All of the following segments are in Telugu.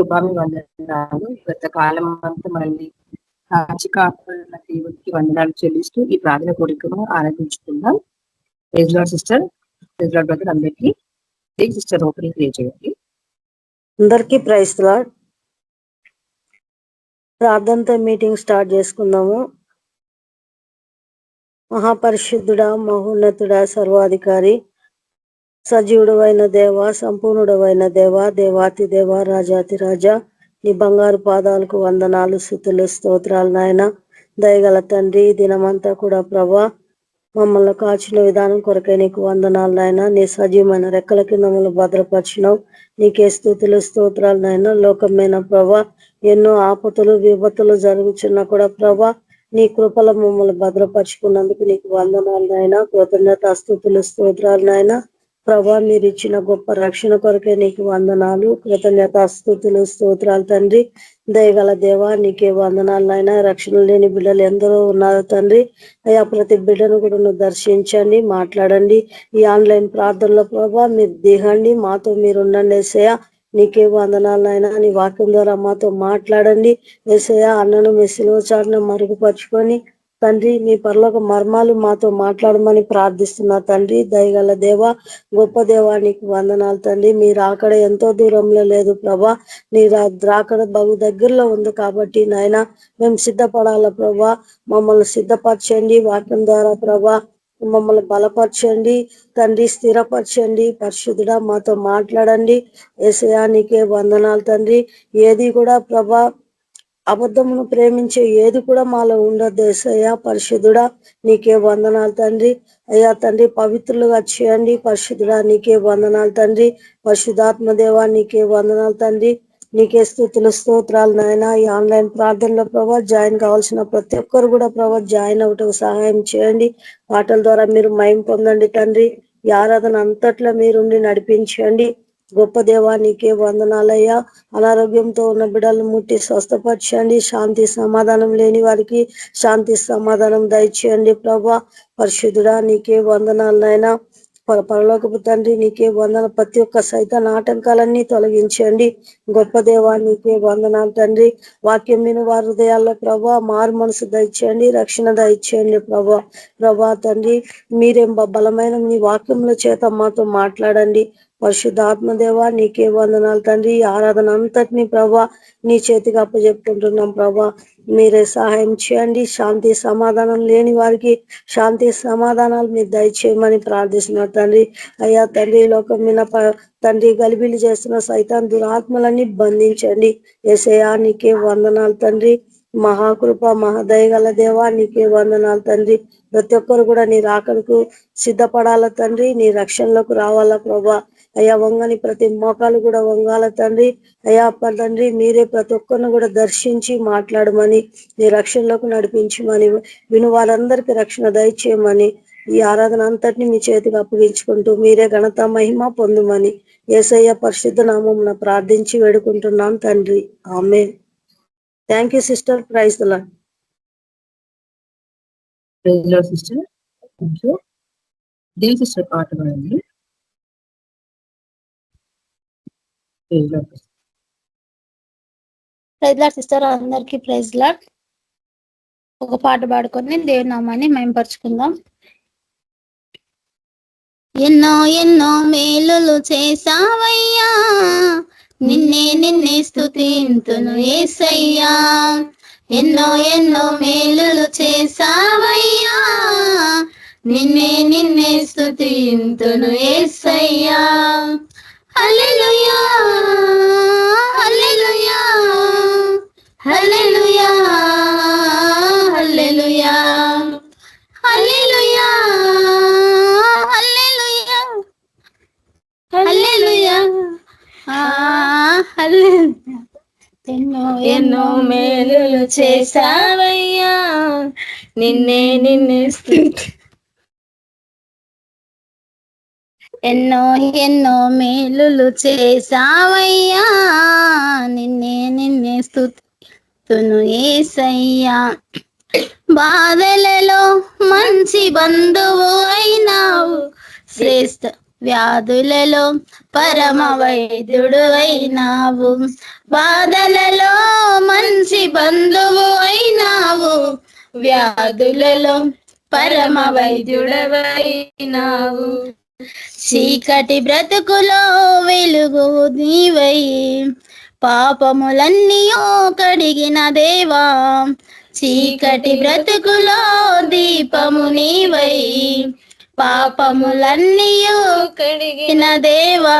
స్వామి వందనాలు. గత కాలం అంతా మళ్ళీ కాచి కాపాడిన దేవుడికి వందనాలు చెల్లిస్తూ ఈ ప్రార్థన కోరికను ఆరంభించుకుందాం. Praise Lord sister, praise Lord brother అందరికీ. సిస్టర్ ఓపెనింగ్ ప్రే చేయండి. అందరికీ ప్రైజ్ లార్డ్. ప్రార్థనతో మీటింగ్ స్టార్ట్ చేసుకుందాము. మహాపరిశుద్ధుడా, మహోన్నతుడా, సర్వాధికారి, సజీవుడవైన దేవ, సంపూర్ణుడవైన దేవ, దేవాతి దేవ, రాజాతి రాజా, నీ బంగారు పాదాలకు వందనాలు, స్తుతులు, స్తోత్రాలు నాయన. దయగల తండ్రి, దినమంతా కూడా ప్రభా మమ్మల్ని కాచిన విధానం కొరకై నీకు వందనాలు నాయన. నీ సజీవమైన రెక్కల కింద మమ్మల్ని భద్రపరిచినావు, నీకే స్తుతులు, స్తోత్రాలు నాయన. లోకమైన ప్రభా ఎన్నో ఆపతులు విపత్తులు జరుగుతున్నా కూడా ప్రభా నీ కృపలో మమ్మల్ని భద్రపరుచుకున్నందుకు నీకు వందనాలు నాయన. కృతజ్ఞత స్తుతులు, స్తోత్రాలు నాయన. ప్రభా మీరు ఇచ్చిన గొప్ప రక్షణ కొరకే నీకు వందనాలు, కృతజ్ఞత స్తుతులు, స్తోత్రాలు తండ్రి. దయగల దేవా నీకే వందనాలు నాయన. రక్షణ లేని బిడ్డలు ఎందరో ఉన్నారు తండ్రి. అయ్యా ప్రతి బిడ్డను కూడా నువ్వు దర్శించండి, మాట్లాడండి. ఈ ఆన్లైన్ ప్రార్థనలో ప్రభా మీరు దిగండి, మాతో మీరు ఉండండి యేసయ్యా. నీకే వందనాలు నాయన. నీ వాక్యం ద్వారా మాతో మాట్లాడండి యేసయ్యా. అన్నను మీ సిలువ చాటున మరుగుపరుచుకొని తండ్రి మీ పరలోక మర్మాలు మాతో మాట్లాడమని ప్రార్థిస్తున్నా తండ్రి. దయగల దేవ, గొప్ప దేవానికి వందనాలు తండ్రి. మీరు అక్కడ ఎంతో దూరంలో లేదు ప్రభా, నీ రాకడ బహు దగ్గరలో ఉంది కాబట్టి నాయన మేము సిద్ధపడాల ప్రభా. మమ్మల్ని సిద్ధపరచండి వాక్యం ద్వారా ప్రభా, మమ్మల్ని బలపరచండి తండ్రి, స్థిరపరచండి. పరిశుద్ధుడా మాతో మాట్లాడండి యేసయ్యా. నీకే వందనాలు తండ్రి. ఏది కూడా ప్రభా అబద్ధమును ప్రేమించే ఏది కూడా మాలో ఉండదు యేసయ్యా. పరిశుద్ధుడా నీకే వందనాలు తండ్రి. అయ్యా తండ్రి పవిత్రులుగా చేయండి. పరిశుద్ధుడా నీకే వందనాలు తండ్రి. పరిశుద్ధాత్మ దేవా నీకే వందనాలు తండ్రి. నీకే స్తుతులు, స్తోత్రాలు నాయన. ఈ ఆన్లైన్ ప్రార్థనలో ప్రభా జాయిన్ కావాల్సిన ప్రతి ఒక్కరు కూడా ప్రభా జాయిన్ అవటం సహాయం చేయండి. పాటల ద్వారా మీరు మహిమ పొందండి తండ్రి. ఈ ఆరాధన అంతట్లో మీరుండి నడిపించండి. గొప్ప దేవా నీకే వందనాలయ్యా. అనారోగ్యంతో ఉన్న బిడ్డలను ముట్టి స్వస్థపరచండి. శాంతి సమాధానం లేని వారికి శాంతి సమాధానం దయచేయండి ప్రభా. పరిశుద్ధుడా నీకే వందనాలు నాయనా. పరలోకపు తండ్రి నీకే వందన. ప్రతి ఒక్క సైతాన్ ఆటంకాలన్నీ తొలగించండి. గొప్ప దేవా నీకే వందనాలు తండ్రి. వాక్యం విని వారి హృదయాల్లో ప్రభా మారు మనసు దయచేయండి, రక్షణ దయచేయండి ప్రభా. ప్రభా తండ్రి మీరేం బలమైన మీ వాక్యముల చేత మాతో మాట్లాడండి. పరిశుద్ధాత్మదేవా నీకే వందనాలు తండ్రి. ఆరాధన అంతటినీ ప్రభా నీ చేతికి అప్పచెప్పుకుంటున్నాం ప్రభా. మీరే సహాయం చేయండి. శాంతి సమాధానం లేని వారికి శాంతి సమాధానాలు మీరు దయచేయమని ప్రార్థిస్తున్నారు తండ్రి. అయ్యా తండ్రి లోకం మీద తండ్రి గలిబిలి చేస్తున్న సైతాన్ దురాత్మలన్నీ బంధించండి యేసయ్యా. నీకే వందనాలు తండ్రి. మహాకృప మహాదయగల దేవా నీకే వందనాలు తండ్రి. ప్రతి ఒక్కరు కూడా నీ రాకడకు సిద్ధపడాల తండ్రి. నీ రక్షణలోకి రావాలా ప్రభా. అయ్యా వంగని ప్రతి మోకాలు కూడా వంగాల తండ్రి. అయ్యా తండ్రి మీరే ప్రతి ఒక్కరిని కూడా దర్శించి మాట్లాడమని, నీ రక్షణలోకి నడిపించమని, విను వారందరికీ రక్షణ దయచేయమని, ఈ ఆరాధన అంతటిని మీ చేతికి అప్పగించుకుంటూ మీరే ఘనత మహిమ పొందుమని యేసయ్య పరిశుద్ధ నామమున ప్రార్థించి వేడుకుంటున్నాం తండ్రి. ఆమేన్. Thank you sister. Praise the Lord. Praise Lord sister. Thank you. Devi sister పాట పాడండి. Praise Lord. Praise Lord sister అందరికీ ప్రైజ్ లార్డ్. ఒక పాట పాడుకొని దేవుని నామాన్ని మహిమపరచుకుందాం. ఎన్నో ఎన్నో మేలులు చేసావయ్యా, నిన్నే నిన్నే స్తుతింతును యేసయ్యా. ఎన్నో ఎన్నో మేలులు చేసావయ్యా, నిన్నే నిన్నే స్తుతింతును యేసయ్యా. హల్లెలూయా హల్లెలూయా హల్లెలూయా హల్లెలూయా హల్లెలూయా హల్లెలూయా హల్లెలూయా హల్లెలూయా. ఎన్నో ఎన్నో మేలులు చేసావయ్యా, నిన్నే నిన్నే ఎన్నో ఎన్నో మేలులు చేసావయ్యా, నిన్నే నిన్నే స్తుతింతును యేసయ్యా. బాధలలో మంచి బంధువు అయినావు, శ్రేష్ఠ వ్యాధులలో పరమ వైద్యుడు అయినావు, బాధలలో మంచి బంధువు అయినావు, వ్యాధులలో పరమ వైద్యుడవైనావు, చీకటి బ్రతుకులో వెలుగు నీవై, పాపములన్నీ కడిగిన దేవా, చీకటి బ్రతుకులో దీపము నీవై, పాపములన్నీ కడిగిన దేవా,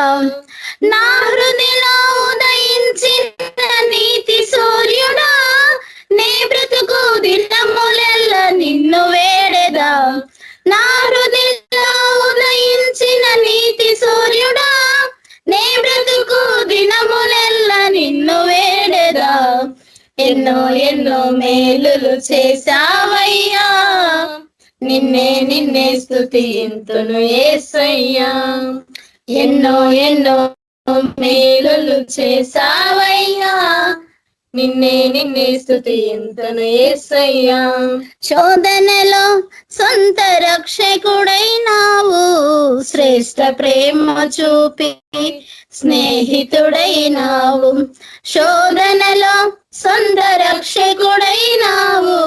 నా హృదయలో ఉదయించిన నీతి సూర్యుడా, నీ బ్రతుకు దినములెల్ల నిన్ను వేడెదా, నా హృదయలో ఉదయించిన నీతి సూర్యుడా, నీ బ్రతుకు దినములెల్ల నిన్ను వేడెదా, ఎన్నో ఎన్నో మేలులు చేశావయ్యా, నిన్నే స్తుతింతును యేసయ్యా, ఎన్నో ఎన్నో మేలులు చేశావయ్యా, నిన్నే స్తుతింతును యేసయ్యా, శోధనలో సొంత రక్షకుడైనావు, శ్రేష్ఠ ప్రేమ చూపి స్నేహితుడైనావు, శోధనలో సొంత రక్షకుడైనావు,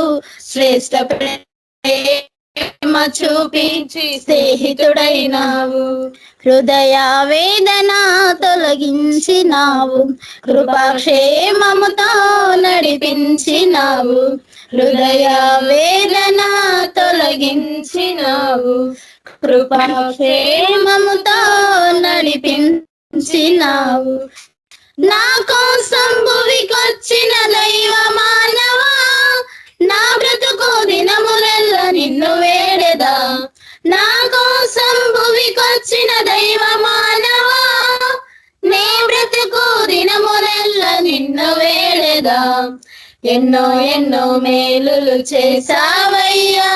శ్రేష్ఠ ప్రేమ చూపించి స్నేహితుడైనావు, హృదయ వేదన తొలగించినావు, కృపాక్షేమముతో నడిపించినావు, హృదయ వేదన తొలగించినావు, కృపాక్షేమముతో నడిపించినావు, నా కోసం భువికొచ్చిన దైవ మానవా, నా బ్రతుకు దినములెల్ల నిన్ను వేడెదా, నా కోసం భువికొచ్చిన దైవ మానవా, నీ బ్రతుకు దినములెల్ల నిన్ను వేడెదా, ఎన్నో ఎన్నో మేలులు చేశావయ్యా,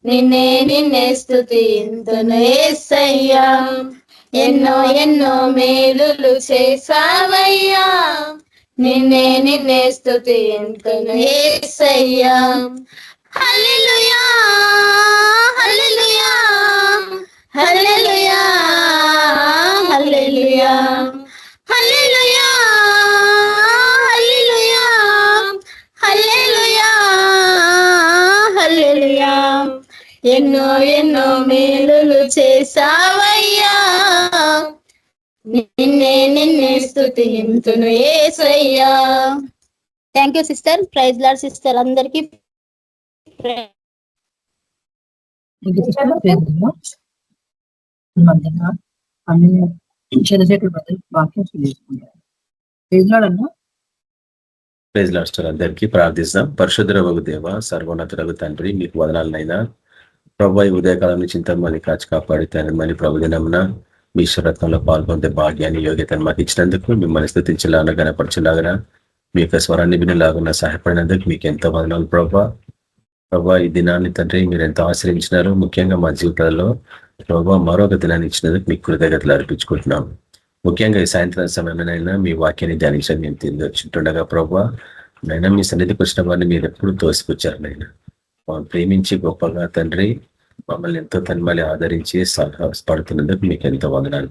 నిన్నే స్తుతింతును యేసయ్యా, ఎన్నో ఎన్నో మేలులు చేశావయ్యా, నిన్నే స్తుతింతును యేసయ్యా, హల్లెలూయా హల్లెలూయా హల్లెలూయా హల్లెలూయా హల్లెలూయా హల్లెలూయా హల్లెలూయా హల్లెలూయా, ఎన్నో ఎన్నో మేలులు చేశావయ్యా, నిన్నే స్తుతింతును యేసయ్యా. Thank you sister. Praise Lord sister. అందరికి అందరికీ ప్రార్థిస్తాం. పరిశుద్ధుడగు దేవ, సర్వోన్నతుడగు తండ్రి, మీకు వదనాలనైనా ప్రభు. ఈ ఉదయకాలం నుంచి ఇంతమంది కాచి కాపాడి తనమని ప్రభుదినమున మీ ఈశ్వరత్వంలో పాల్గొంటే భాగ్యాన్ని యోగ్యతను మాకు ఇచ్చినందుకు మిమ్మల్ని స్తుతించలాగా గణపరచలాగా మీ యొక్క స్వరాన్ని వినలాగా సహాయపడినందుకు మీకు ఎంతో వదనాలు ప్రభా. ఈ దినాన్ని తండ్రి మీరు ఎంతో ఆశ్రయించినారు. ముఖ్యంగా మా జీవితాల్లో ప్రభా మరొక దినాన్ని ఇచ్చినందుకు మీకు కృతజ్ఞతలు అర్పించుకుంటున్నాం. ముఖ్యంగా ఈ సాయంత్రం సమయంలోనైనా మీ వాక్యాన్ని ధ్యానించడం మేము తింటుండగా ప్రభా, నైనా మీ సన్నిధికి వచ్చిన వారిని మీరు ఎప్పుడు తోసిపుచ్చారు. నైనా మమ్మల్ని ప్రేమించి గొప్పగా తండ్రి మమ్మల్ని ఎంతో తన్మలి ఆదరించి పడుతున్నందుకు మీకు ఎంతో వందనాలు.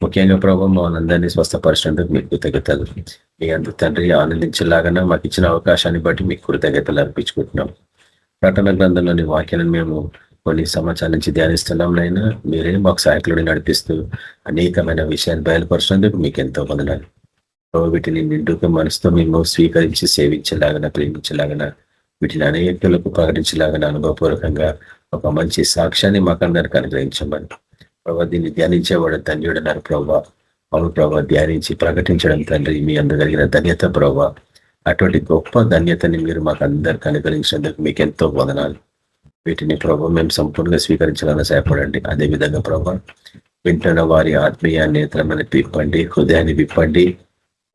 ముఖ్యంగా ప్రభావ మమ్మల్ని అందరినీ స్వస్థపరిచినందుకు మీకు కృతజ్ఞతలు. మీ అందుకు తండ్రి ఆనందించేలాగా మాకు ఇచ్చిన అవకాశాన్ని బట్టి మీకు కృతజ్ఞతలు అర్పించుకుంటున్నాం. ప్రకటన గ్రంథంలోని వాక్యాలను మేము కొన్ని సంవత్సరాల నుంచి ధ్యానిస్తున్నాం. నైనా మీరే మాకు సహాయకులుడి నడిపిస్తూ అనేకమైన విషయాన్ని బయలుపరిచినందుకు మీకు ఎంతో వందనాలు. వీటిని నిండుగా మనసుతో మేము స్వీకరించి సేవించేలాగా ప్రేమించేలాగా వీటిని అనేకులకు ప్రకటించేలాగా అనుభవపూర్వకంగా ఒక మంచి సాక్ష్యాన్ని మాకందరికి అనుగ్రహించమని ప్రభావ. దీన్ని ధ్యానించేవాడు ధన్యుడన్నారు ప్రభావ. అవును ప్రభావ, ధ్యానించి ప్రకటించడం తండ్రి మీ అందగలిగిన ధన్యత ప్రభావ. అటువంటి గొప్ప ధన్యతని మీరు మాకు అందరికి అనుగ్రహించినందుకు మీకు ఎంతో వదనాలు. వీటిని ప్రభావ మేము సంపూర్ణంగా స్వీకరించాలని సహాయపడండి. అదేవిధంగా ప్రభావ వింటున్న వారి ఆత్మీయ నేత్రమని విప్పండి, హృదయాన్ని విప్పండి,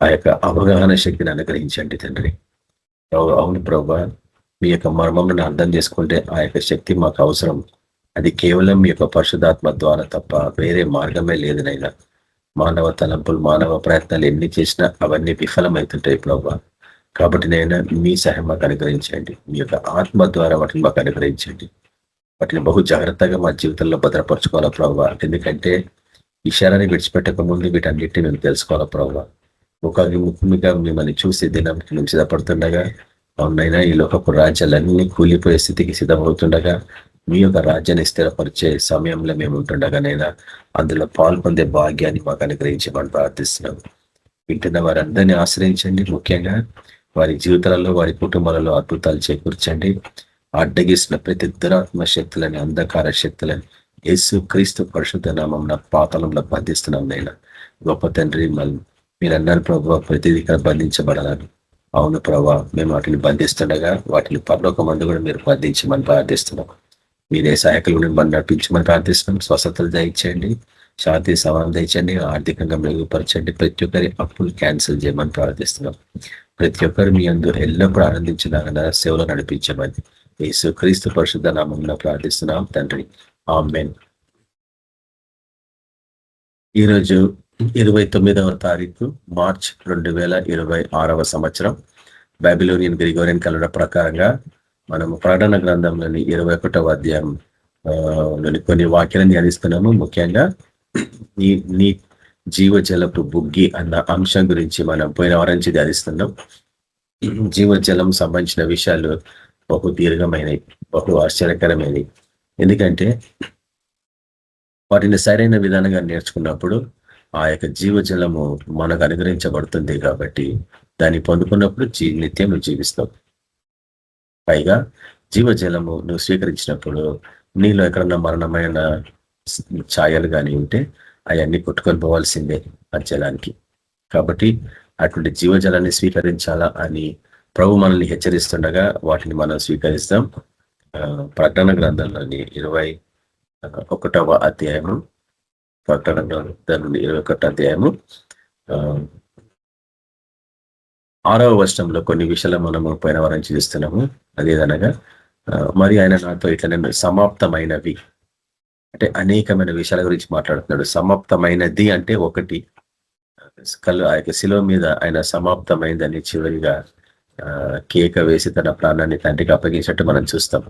ఆ యొక్క అవగాహన శక్తిని అనుగ్రహించండి తండ్రి. అవును ప్రభావ, మీ యొక్క మర్మములను అర్థం చేసుకుంటే ఆ యొక్క శక్తి మాకు అవసరం. అది కేవలం మీ యొక్క పరిశుద్ధాత్మ ద్వారా తప్ప వేరే మార్గమే లేదనైనా. మానవ తలంపులు, మానవ ప్రయత్నాలు ఎన్ని చేసినా అవన్నీ విఫలమవుతుంటాయి ప్రభావ. కాబట్టి నైనా మీ సహాయం మాకు అనుగ్రహించండి. మీ యొక్క ఆత్మ ద్వారా వాటిని మాకు అనుగ్రహించండి. వాటిని బహు జాగ్రత్తగా మా జీవితంలో భద్రపరచుకోవాలా ప్రభావ. ఎందుకంటే ఈ శరాన్ని విడిచిపెట్టక ముందు వీటన్నిటిని మేము తెలుసుకోవాలా ప్రభావ. ముఖ్యంగా మిమ్మల్ని చూసి దినానికి మేము సిద్ధపడుతుండగా, అవునైనా ఈ లోకపు రాజ్యాలన్నీ కూలిపోయే స్థితికి సిద్ధమవుతుండగా, మీ యొక్క రాజ్యాన్ని స్థిరపరిచే సమయంలో మేము ఉంటుండగానైనా అందులో పాల్పొందే భాగ్యాన్ని మాకు అనుగ్రహించమని ప్రార్థిస్తున్నాం. వింటున్న వారందరినీ ఆశ్రయించండి. ముఖ్యంగా వారి జీవితాలలో, వారి కుటుంబాలలో అద్భుతాలు చేకూర్చండి. అడ్డగిస్తున్న ప్రతి దురాత్మ శక్తులని, అంధకార శక్తులని యేసు క్రీస్తు పరిశుద్ధ నామమున పాతాళంలో బంధిస్తున్నాం. నైనా గొప్ప తండ్రి, మీరు అన్నారు ప్రభావ ప్రతిదీ ఇక్కడ బంధించబడాలని. అవును ప్రభావ, మేము వాటిని బంధిస్తుండగా వాటిని పరలోకమందు కూడా మీరు బంధించమని ప్రార్థిస్తున్నాం. మీరే సహాయకులు మనం నడిపించమని ప్రార్థిస్తున్నాం. స్వస్థతలు దయచేయండి, శాంతి సమానం దయచండి, ఆర్థికంగా మెరుగుపరచండి. ప్రతి ఒక్కరి అప్పులు క్యాన్సిల్ చేయమని ప్రార్థిస్తున్నాం. ప్రతి ఒక్కరు మీ అందు ఎల్లప్పుడూ ఆనందించలాగా సేవలో నడిపించమని యేసు క్రీస్తు పరిశుద్ధ నామమున ప్రార్థిస్తున్నాం తండ్రి, ఆమేన్. ఈరోజు 29వ తారీఖు మార్చ్ 2026 సంవత్సరం. బాబిలోనియన్ గ్రిగోరియన్ క్యాలెండర్ ప్రకారంగా మనము ప్రకటన గ్రంథంలోని 21వ అధ్యాయం కొన్ని వాక్యాలను ధ్యానిస్తున్నాము. ముఖ్యంగా నీ జీవజలపు బుగ్గి అన్న అంశం గురించి మనం పోయిన వారం నుంచి ధ్యానిస్తున్నాం. జీవజలం సంబంధించిన విషయాలు బహు దీర్ఘమైనవి, బహు ఆశ్చర్యకరమైనవి. ఎందుకంటే వాటిని సరైన విధానంగా నేర్చుకున్నప్పుడు ఆ యొక్క జీవజలము మనకు అనుగ్రహించబడుతుంది. కాబట్టి దాన్ని పొందుకున్నప్పుడు నిత్యం జీవిస్తాం. పైగా జీవజలము నువ్వు స్వీకరించినప్పుడు నీలో ఎక్కడన్నా మరణమైన ఛాయలు కానీ ఉంటే అవన్నీ కొట్టుకొని పోవాల్సిందే ఆ జలానికి. కాబట్టి అటువంటి జీవజలాన్ని స్వీకరించాలా అని ప్రభు మనల్ని హెచ్చరిస్తుండగా వాటిని మనం స్వీకరిస్తాం. ప్రకటన గ్రంథంలోని 21వ అధ్యాయము, ప్రకటన గ్రంథంలోని 21వ అధ్యాయము 6వ వచనంలో కొన్ని విషయాలు మనము పోయిన వారం చూస్తున్నాము. అదేదనగా మరి ఆయన నాతో ఇట్లా నేను సమాప్తమైనవి అంటే అనేకమైన విషయాల గురించి మాట్లాడుతున్నాడు. సమాప్తమైనది అంటే ఒకటి, ఆ యొక్క శిలువ మీద ఆయన సమాప్తమైందని చివరిగా కేక వేసి తన ప్రాణాన్ని తండ్రికి అప్పగించినట్టు మనం చూస్తాం.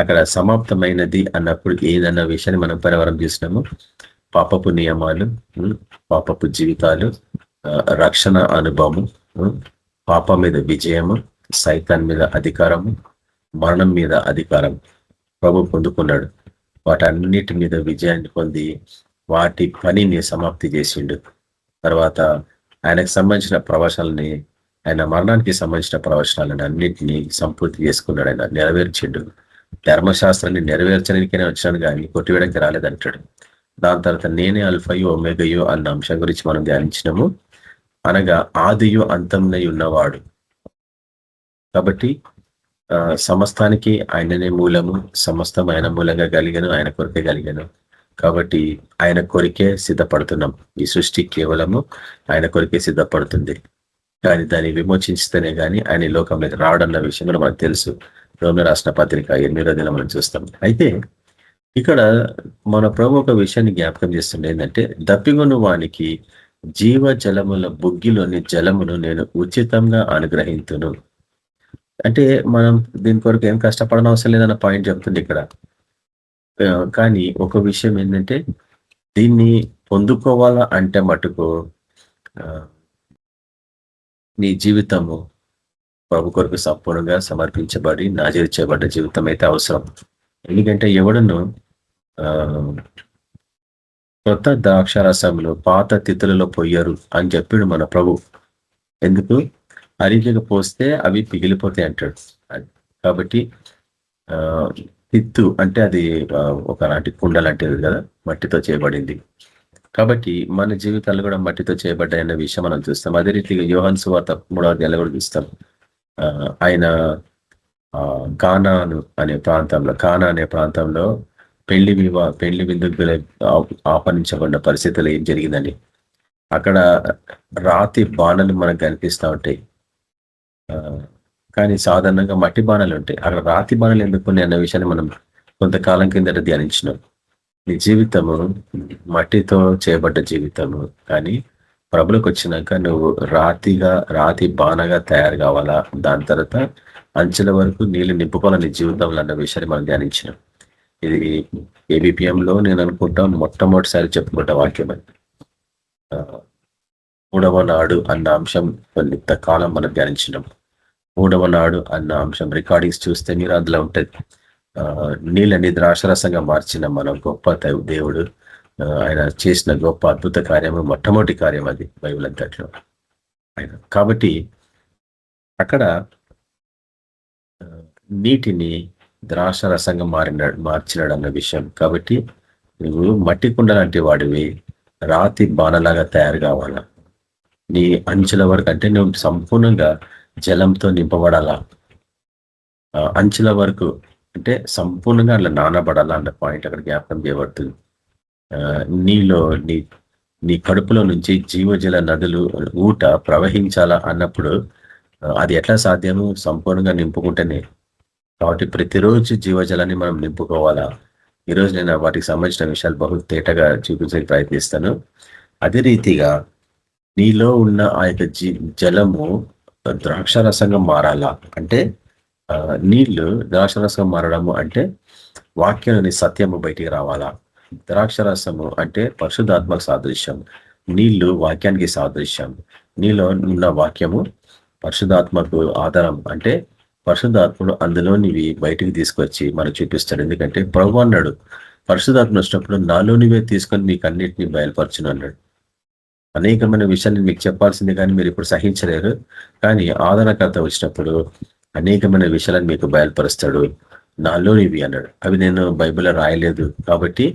అక్కడ సమాప్తమైనది అన్నప్పుడు ఏదన్న విషయాన్ని మనం పరివారం చూసినాము. పాపపు నియమాలు, పాపపు జీవితాలు, రక్షణ అనుభవము, పాపం మీద విజయము, సైతాన్ మీద అధికారము, మరణం మీద అధికారం ప్రభు పొందుకున్నాడు. వాటన్నిటి మీద విజయాన్ని పొంది వాటి పనిని సమాప్తి చేసిండు. తర్వాత ఆయనకు సంబంధించిన ప్రవచనాలని, ఆయన మరణానికి సంబంధించిన ప్రవచనాలను అన్నింటినీ సంపూర్తి చేసుకున్నాడు. ఆయన నెరవేర్చిండు. ధర్మశాస్త్రాన్ని నెరవేర్చడానికైనా వచ్చాను కానీ కొట్టివేయడానికి రాలేదంటాడు. దాని తర్వాత నేనే అల్ఫయో ఒమేగయో అన్న అంశం గురించి మనం ధ్యానించినాము. అనగా ఆదియు అంతంలో ఉన్నవాడు. కాబట్టి సమస్తానికి ఆయననే మూలము, సమస్తం ఆయన మూలంగా కలిగాను, ఆయన కొరికే కలిగాను. కాబట్టి ఆయన కొరికే సిద్ధపడుతున్నాం. ఈ సృష్టి కేవలము ఆయన కొరికే సిద్ధపడుతుంది. కానీ దాన్ని విమోచించితేనే కానీ ఆయన లోకంలోకి రావడన్న విషయం కూడా మనకు తెలుసు. రోమ రాసిన పత్రిక 8వ అధ్యాయంలో మనం చూస్తాం. అయితే ఇక్కడ మన ప్రభు ఒక విషయాన్ని జ్ఞాపకం చేస్తుండే, ఏంటంటే దప్పిగొన్న వానికి జీవ జలముల బుగ్గిలోని జలమును నేను ఉచితంగా అనుగ్రహించును. అంటే మనం దీని కొరకు ఏం కష్టపడడం అవసరం లేదన్న పాయింట్ చెప్తుంది ఇక్కడ. కానీ ఒక విషయం ఏంటంటే దీన్ని పొందుకోవాలా అంటే మటుకు నీ జీవితము ప్రభు కొరకు సంపూర్ణంగా సమర్పించబడి నాజీర్చబడ్డ జీవితం అయితే అవసరం. ఎందుకంటే ఎవడును కొత్త ద్రాక్షారసంలో పాత తిత్తులలో పొయ్యరు అని చెప్పాడు మన ప్రభు. ఎందుకు? అరిగిగా పోస్తే అవి పిగిలిపోతాయి అంటాడు. కాబట్టి తిత్తు అంటే అది ఒకలాంటి కుండ లాంటిది కదా, మట్టితో చేయబడింది. కాబట్టి మన జీవితాలు కూడా మట్టితో చేయబడ్డాయన్న విషయం మనం చూస్తాం. అదే రీతిగా యోహాను సువార్త 3వ అధ్యాయంలో కూడా చూస్తాం. ఆయన కానాను అనే ప్రాంతంలో పెళ్లి విందుకు ఆహ్వానించబడిన పరిస్థితుల్లో ఏం జరిగిందని, అక్కడ రాతి బాణలు మనకు కనిపిస్తూ ఉంటాయి. కానీ సాధారణంగా మట్టి బాణాలు ఉంటాయి. అక్కడ రాతి బాణాలు ఎందుకు ఉన్నాయి అన్న విషయాన్ని మనం కొంతకాలం కిందట ధ్యానించినాం. నీ జీవితము మట్టితో చేయబడ్డ జీవితము, కానీ ప్రభులకు వచ్చినాక నువ్వు రాతి బాణగా తయారు కావాలా. దాని తర్వాత అంచెల వరకు నీళ్ళు నింపుకోవాలని నీ జీవితంలో అన్న విషయాన్ని మనం ధ్యానించినాం. ఇది ABPM లో నేను అనుకుంటా మొట్టమొదటిసారి చెప్పుకుంటా వాక్యం అని. 3వ నాడు అన్న అంశం ఇంతకాలం మనం ధ్యానించినాం. 3వ నాడు అన్న అంశం రికార్డింగ్స్ చూస్తే మీరు అందులో ఉంటుంది. నీళ్ళని ద్రాక్షరసంగా మార్చిన మన గొప్ప దేవుడు, ఆయన చేసిన గొప్ప అద్భుత కార్యము, మొట్టమొదటి కార్యం అది బైబిల్ అంతట్లో ఆయన. కాబట్టి అక్కడ నీటిని ద్రాక్షరసంగా మార్చినాడు అన్న విషయం. కాబట్టి నువ్వు మట్టి కుండ లాంటి వాడివి, రాతి బాణలాగా తయారు కావాలా. నీ అంచుల వరకు అంటే నువ్వు సంపూర్ణంగా జలంతో నింపబడాలా. అంచుల వరకు అంటే సంపూర్ణంగా అట్లా నానబడాలా అన్న పాయింట్ అక్కడ జ్ఞాపకం చేయబడుతుంది. నీలో నీ కడుపులో నుంచి జీవజల నదులు ఊట ప్రవహించాలా అన్నప్పుడు అది ఎట్లా సాధ్యము? సంపూర్ణంగా నింపుకుంటేనే. కాబట్టి ప్రతిరోజు జీవజలాన్ని మనం నింపుకోవాలా. ఈరోజు నేను వాటికి సంబంధించిన విషయాలు బహు తేటగా చూపించడానికి ప్రయత్నిస్తాను. అదే రీతిగా నీలో ఉన్న ఆ యొక్క జలము ద్రాక్షరసంగా మారాలా. అంటే నీళ్లు ద్రాక్షరసంగా మారడము అంటే వాక్యంలోని సత్యము బయటికి రావాలా. ద్రాక్షరసము అంటే పరిశుద్ధాత్మకు సాదృశ్యం, నీళ్లు వాక్యానికి సాదృశ్యం. నీలో ఉన్న వాక్యము పరిశుద్ధాత్మకు ఆధారం. అంటే పరిశుద్ధాత్ముడు అందులోనివి బయటికి తీసుకొచ్చి మనకు చూపిస్తాడు. ఎందుకంటే ప్రభు అన్నాడు, పరిశుద్ధాత్మ వచ్చినప్పుడు నాలోనివే తీసుకొని మీకు అన్నిటినీ బయలుపరచును అన్నాడు. అనేకమైన విషయాలు మీకు చెప్పాల్సిందే కానీ మీరు ఇప్పుడు సహించలేరు. కానీ ఆదరణకర్త వచ్చినప్పుడు అనేకమైన విషయాలను మీకు బయలుపరుస్తాడు. నాలోనివి అన్నాడు. అవి నేను బైబిల్లో రాయలేదు కాబట్టి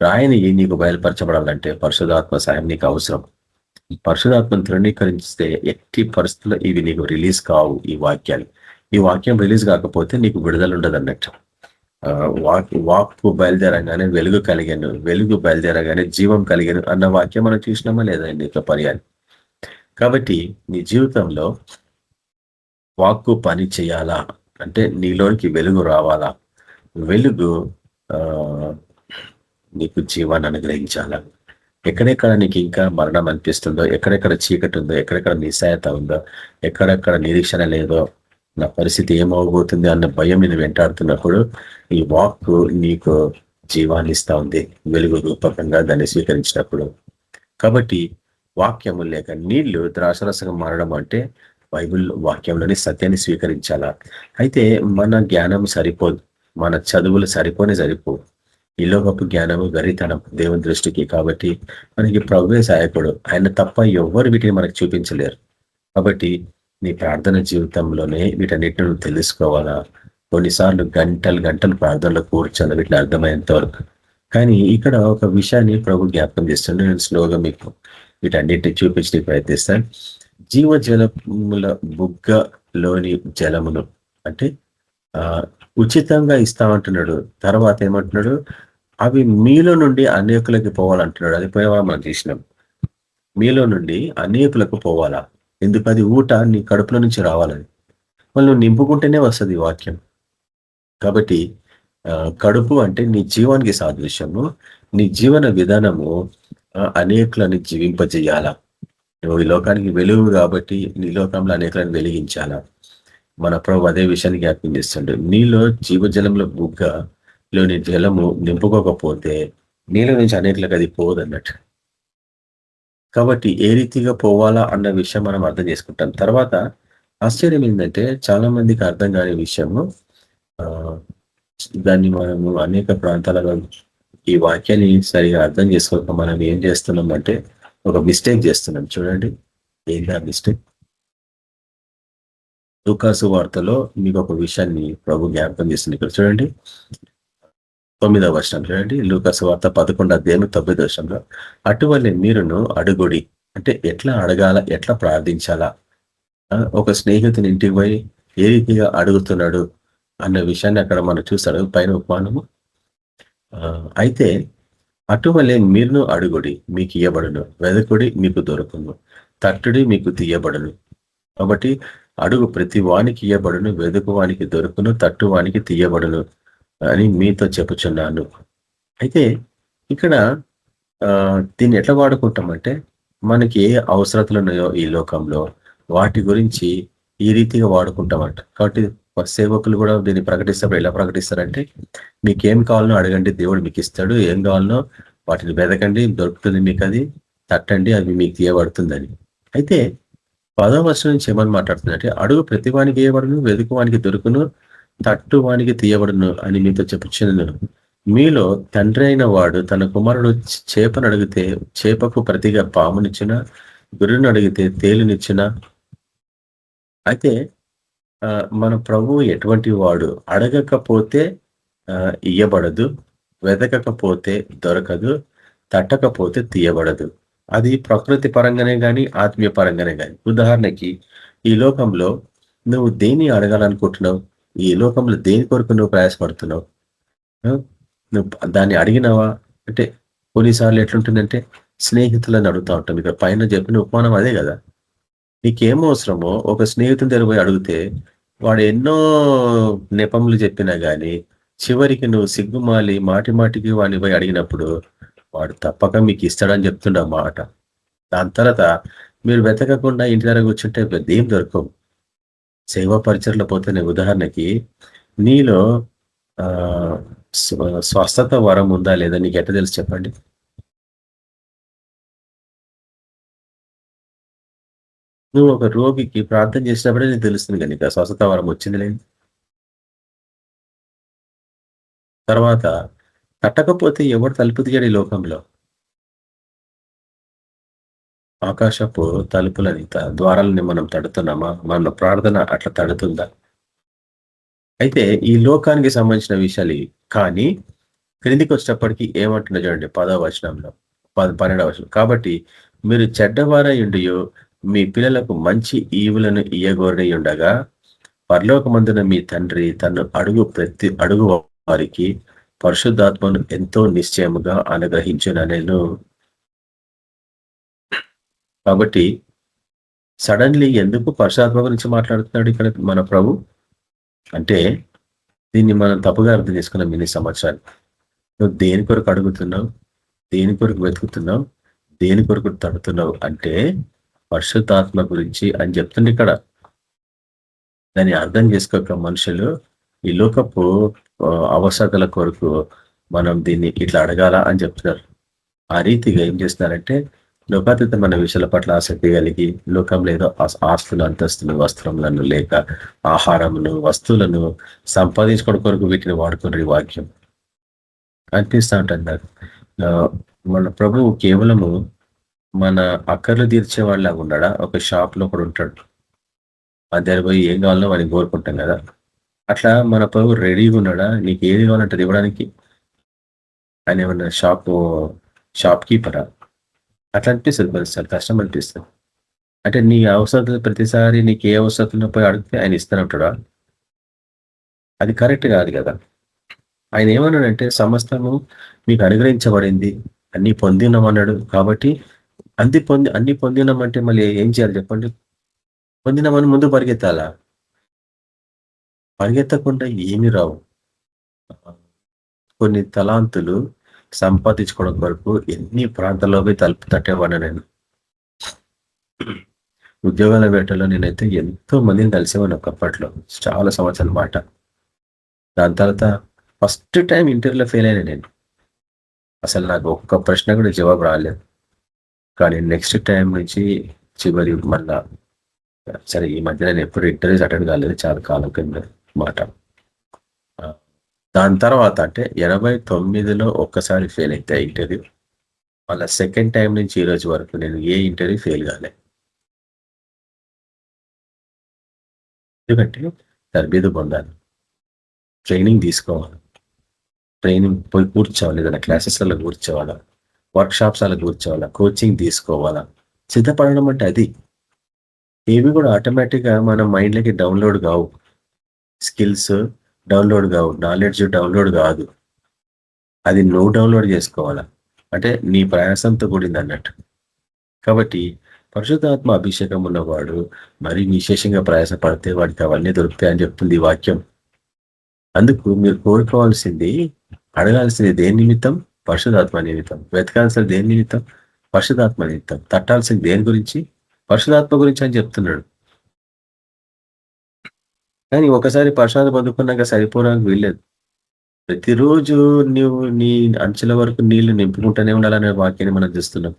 రాయని నీకు బయలుపరచబడాలంటే పరిశుధాత్మ సాయం నీకు అవసరం. పరిశుధాత్మను తృణీకరిస్తే ఎట్టి పరిస్థితుల్లో ఇవి నీకు రిలీజ్ కావు. ఈ వాక్యం రిలీజ్ కాకపోతే నీకు విడుదల ఉండదు అన్నట్టు. వాక్కు బయలుదేరగానే వెలుగు కలిగాను, వెలుగు బయలుదేరగానే జీవం కలిగాను అన్న వాక్యం మనం చూసినామా లేదా నీకు పర్యాలు. కాబట్టి నీ జీవితంలో వాక్కు పని చేయాలా అంటే నీలోనికి వెలుగు రావాలా. వెలుగు నీకు జీవాన్ని అనుగ్రహించాలా. ఎక్కడెక్కడ నీకు ఇంకా మరణం అనిపిస్తుందో, ఎక్కడెక్కడ చీకటి ఉందో, ఎక్కడెక్కడ నిస్సాయత ఉందో, ఎక్కడెక్కడ నిరీక్షణ లేదో, నా పరిస్థితి ఏమవబోతుంది అన్న భయం నేను వెంటాడుతున్నప్పుడు ఈ వాక్కు నీకు జీవాన్ని ఇస్తా ఉంది, వెలుగు రూపకంగా దాన్ని స్వీకరించినప్పుడు. కాబట్టి వాక్యము లేక నీళ్లు ద్రాక్షరసంగా మారడం అంటే బైబిల్ వాక్యంలోని సత్యాన్ని స్వీకరించాలా. అయితే మన జ్ఞానం సరిపోదు, మన చదువులు సరిపోవు. ఈ లోకపు జ్ఞానము గరితనం దేవుని దృష్టికి. కాబట్టి మనకి ప్రభువే సహాయకుడు, ఆయన తప్ప ఎవ్వరు వీటిని మనకు చూపించలేరు. కాబట్టి నీ ప్రార్థన జీవితంలోనే వీటన్నిటిని నువ్వు తెలుసుకోవాలా. కొన్నిసార్లు గంటలు ప్రార్థనలో కూర్చోాలి వీటిని అర్థమయ్యేంత వరకు. కానీ ఇక్కడ ఒక విషయాన్ని ప్రభు జ్ఞాపకం చేస్తుండే, నేను స్లోగా మీకు వీటన్నిటిని చూపించడానికి ప్రయత్నిస్తాను. జీవజలముల బుగ్గలోని జలమును అంటే ఉచితంగా ఇస్తామంటున్నాడు. తర్వాత ఏమంటున్నాడు? అవి మీలో నుండి అనేకులకి పోవాలంటున్నాడు. అది పోయేవా మనం చూసినాం. మీలో నుండి అనేకులకు పోవాలా. ఎందుకు? అది ఊట నీ కడుపులో నుంచి రావాలని. వాళ్ళు నువ్వు నింపుకుంటేనే వస్తుంది వాక్యం. కాబట్టి కడుపు అంటే నీ జీవానికి సాదృశ్యము. నీ జీవన విధానము అనేకులని జీవింపజేయాలా. నువ్వు ఈ లోకానికి వెలుగు కాబట్టి నీ లోకంలో అనేకులను వెలిగించాలా. మన ప్రభు అదే విషయాన్ని జ్ఞాపకం చేస్తుండే. నీలో జీవజలంలో బుగ్గలోని జలము నింపుకోకపోతే నీలో నుంచి అనేకులకు అది పోదన్నట్టు. కాబట్టి ఏ రీతిగా పోవాలా అన్న విషయం మనం అర్థం చేసుకుంటాం. తర్వాత ఆశ్చర్యం ఏంటంటే చాలా మందికి అర్థం కాని విషయము, దాన్ని మనము అనేక ప్రాంతాలలో ఈ వాక్యాన్ని సరిగా అర్థం చేసుకోక మనం ఏం చేస్తున్నాం అంటే ఒక మిస్టేక్ చేస్తున్నాం. చూడండి ఏంటా మిస్టేక్. లూకాసు వార్తలో మీకు ఒక విషయాన్ని ప్రభు జ్ఞాపకం చేస్తుంది. ఇక్కడ చూడండి 9వ వచనం చూడండి. లూకాసు వార్త 11వ అధ్యాయం 9వ వచనంలో, అటువల్లే మీరును అడుగుడి అంటే ఎట్లా అడగాల, ఎట్లా ప్రార్థించాలా. ఒక స్నేహితుని ఇంటికి పోయి ఏ రీతిగా అడుగుతున్నాడు అన్న విషయాన్ని అక్కడ మనం చూస్తాడు పైన ఉపమానము. అయితే అటువల్లే మీరును అడుగుడి మీకు ఇయ్యబడును, వెదకుడి మీకు దొరుకును, తట్టుడి మీకు తీయబడును. కాబట్టి అడుగు ప్రతి వానికి ఇయ్యబడును, వెదుకు వానికి దొరుకును, తట్టు వానికి తీయబడును అని మీతో చెప్పుచున్నాను. అయితే ఇక్కడ దీన్ని ఎట్లా వాడుకుంటామంటే మనకి ఏ అవసరతలు ఉన్నాయో ఈ లోకంలో వాటి గురించి ఈ రీతిగా వాడుకుంటామంట. కాబట్టి సేవకులు కూడా దీన్ని ప్రకటిస్తారు. ఎలా ప్రకటిస్తారంటే, మీకేం కావాలనో అడగండి, దేవుడు మీకు ఇస్తాడు. ఏం కావాలనో వాటిని వెతకండి, దొరుకుతుంది మీకు, అది తట్టండి, అది మీకు తీయబడుతుందని. అయితే 10వ వచనం నుంచి ఏమని మాట్లాడుతుందంటే, అడుగు ప్రతివానికి ఇయ్యబడును, వెదుకువానికి దొరుకును, తట్టువానికి తీయబడును అని మీతో చెప్పుచున్నాను. మీలో తండ్రి అయిన వాడు తన కుమారుడు చేపను అడిగితే చేపకు ప్రతిగా పామునిచ్చిన, గుర్రును అడిగితే తేలునిచ్చిన. అయితే మన ప్రభువు ఎటువంటి వాడు? అడగకపోతే ఇయ్యబడదు, వెతకకపోతే దొరకదు, తట్టకపోతే తీయబడదు. అది ప్రకృతి పరంగానే కానీ ఆత్మీయ పరంగానే కానీ. ఉదాహరణకి ఈ లోకంలో నువ్వు దేన్ని అడగాలనుకుంటున్నావు? ఈ లోకంలో దేని కొరకు నువ్వు ప్రయాసపడుతున్నావు? నువ్వు దాన్ని అడిగినావా అంటే కొన్నిసార్లు ఎట్లుంటుందంటే స్నేహితులను అడుగుతా ఉంటాం. ఇక్కడ పైన చెప్పిన ఉపమానం అదే కదా. నీకేం అవసరమో ఒక స్నేహితుని దగ్గర పోయి అడిగితే వాడు ఎన్నో నెపములు చెప్పినా గాని చివరికి నువ్వు సిగ్గుమాలి మాటి మాటికి వాడిని పోయి అడిగినప్పుడు వాడు తప్పక మీకు ఇస్తాడని చెప్తుండ మాట. దాని తర్వాత మీరు వెతకకుండా ఇంటి దగ్గర కూర్చుంటే ఏం దొరకవు. సేవా పరిచయలో పోతేనే ఉదాహరణకి నీలో స్వస్థత వరం ఉందా లేదా నీకు ఎట్లా తెలుసు చెప్పండి? నువ్వు ఒక రోగికి ప్రార్థన చేసినప్పుడే నీకు తెలుస్తుంది కానీ నీకు స్వస్థత వరం వచ్చింది లేదు. తర్వాత తట్టకపోతే ఎవడు తలుపు తీయడు ఈ లోకంలో. ఆకాశపు తలుపులని ద్వారాలని మనం తడుతున్నామా? మన ప్రార్థన అట్లా తడుతుందా? అయితే ఈ లోకానికి సంబంధించిన విషయాలు కానీ క్రిందికి వచ్చేటప్పటికి ఏమంటున్నా చూడండి 10వ వచనంలో 12వ వచనం. కాబట్టి మీరు చెడ్డవారయుండియో మీ పిల్లలకు మంచి ఈవులను ఇయ్యగోరని ఉండగా పరలోకమందున మీ తండ్రి తను అడుగు వారికి పరిశుద్ధాత్మను ఎంతో నిశ్చయముగా అనుగ్రహించుననేను. కాబట్టి సడన్లీ ఎందుకు పరిశుద్ధాత్మ గురించి మాట్లాడుతున్నాడు ఇక్కడ మన ప్రభు అంటే, దీన్ని మనం తప్పుగా అర్థం చేసుకున్నాం ఇన్ని సంవత్సరాలు. నువ్వు దేని కొరకు అడుగుతున్నావు, దేని కొరకు వెతుకుతున్నావు, దేని కొరకు తడుతున్నావు అంటే పరిశుద్ధాత్మ గురించి అని చెప్తుంది ఇక్కడ. దాన్ని అర్థం చేసుకోక మనుషులు ఈ లోకపు అవసరతల కొరకు మనం దీన్ని ఇట్లా అడగాల అని చెప్తున్నారు. ఆ రీతిగా ఏం చేస్తున్నారంటే లోకాతీతమైన విషయాల పట్ల ఆసక్తి కలిగి లోకంలో ఏదో ఆస్తులు, అంతస్తులు, వస్త్రములను లేక ఆహారమును, వస్తువులను సంపాదించుకోవడం కొరకు వీటిని వాడుకున్న ఈ వాక్యం అనిపిస్తూ ఉంటుంది నాకు. మన ప్రభువు కేవలము మన అక్కర్లు తీర్చే వాళ్ళ ఉన్నాడా? ఒక షాప్ లో కూడా ఉంటాడు, దగ్గర పోయి ఏం కావాలో వాడిని కోరుకుంటాం కదా. అట్లా మన ప్రభు రెడీగా ఉన్నాడా? నీకు ఏది కావాలంటే ఇవ్వడానికి? ఆయన ఏమన్నా షాప్ కీపరా? అట్లా అనిపిస్తుంది, కొన్నిసార్లు కష్టం అనిపిస్తుంది. అంటే నీ అవసరం ప్రతిసారి నీకు ఏ అవసరం పోయి అడిగితే ఆయన ఇస్తానంటాడా? అది కరెక్ట్ కాదు కదా. ఆయన ఏమన్నాడంటే సమస్తము మీకు అనుగ్రహించబడింది, అన్ని పొందినామన్నాడు. కాబట్టి అన్ని పొందినామంటే మళ్ళీ ఏం చేయాలి చెప్పండి? పొందినామని ముందు పరిగెత్తాలా? పరిగెత్తకుండా ఏమి రావు. కొన్ని తలాంతులు సంపాదించుకోవడం కొరకు ఎన్ని ప్రాంతాల్లో పోయి తలుపు తట్టేవాడిని నేను. ఉద్యోగాల వేటలో నేనైతే ఎంతో మందిని కలిసేవాడిని ఒకప్పట్లో, చాలా సంవత్సరాల మాట. దాని తర్వాత ఫస్ట్ టైం ఇంటర్వ్యూలో ఫెయిల్ అయినా నేను. అసలు నాకు ఒక్క ప్రశ్న కూడా జవాబు రాలేదు. కానీ నెక్స్ట్ టైం నుంచి చివరి మళ్ళా సరే, ఈ మధ్య నేను ఎప్పుడు ఇంటర్వ్యూస్ అటెండ్ కాలేదు, చాలా కాలం కింద మాట. దాని తర్వాత అంటే 89లో ఒక్కసారి ఫెయిల్ అయితే ఇంటర్వ్యూ, మళ్ళీ సెకండ్ టైం నుంచి ఈ రోజు వరకు నేను ఏ ఇంటర్వ్యూ ఫెయిల్ కాలే. ఎందుకంటే తర్బీదు పొందాలి, ట్రైనింగ్ తీసుకోవాలి, ట్రైనింగ్ పోయి కూర్చోవాలి, ఏదైనా క్లాసెస్లలో కూర్చోవాలా, వర్క్షాప్స్లో కూర్చోవాలా, కోచింగ్ తీసుకోవాలా. సిద్ధపడడం అంటే అది. ఏవి కూడా ఆటోమేటిక్గా మన మైండ్లోకి డౌన్లోడ్ కావు, స్కిల్స్ డౌన్లోడ్ కావు, నాలెడ్జ్ డౌన్లోడ్ కాదు. అది నువ్వు డౌన్లోడ్ చేసుకోవాలా, అంటే నీ ప్రయాసంతో కూడింది అన్నట్టు. కాబట్టి పరిశుద్ధాత్మ అభిషేకం ఉన్నవాడు మరి విశేషంగా ప్రయాసపడితే వాడికి అవన్నీ దొరుకుతాయని చెప్తుంది ఈ వాక్యం. అందుకు మీరు కోరుకోవాల్సింది, అడగాల్సింది దేని నిమిత్తం? పరిశుద్ధాత్మ నిమిత్తం. వెతకాల్సింది దేని నిమిత్తం? పరిశుద్ధాత్మ నిమిత్తం. తట్టాల్సింది దేని గురించి? పరిశుద్ధాత్మ గురించి అని చెప్తున్నాడు. కానీ ఒకసారి ప్రశాంత పొందుకున్నాక సరిపోవడానికి వీల్లేదు. ప్రతిరోజు నువ్వు నీ అంచెల వరకు నీళ్లు నింపుకుంటూనే ఉండాలనే వాక్యాన్ని మనం చూస్తున్నాం.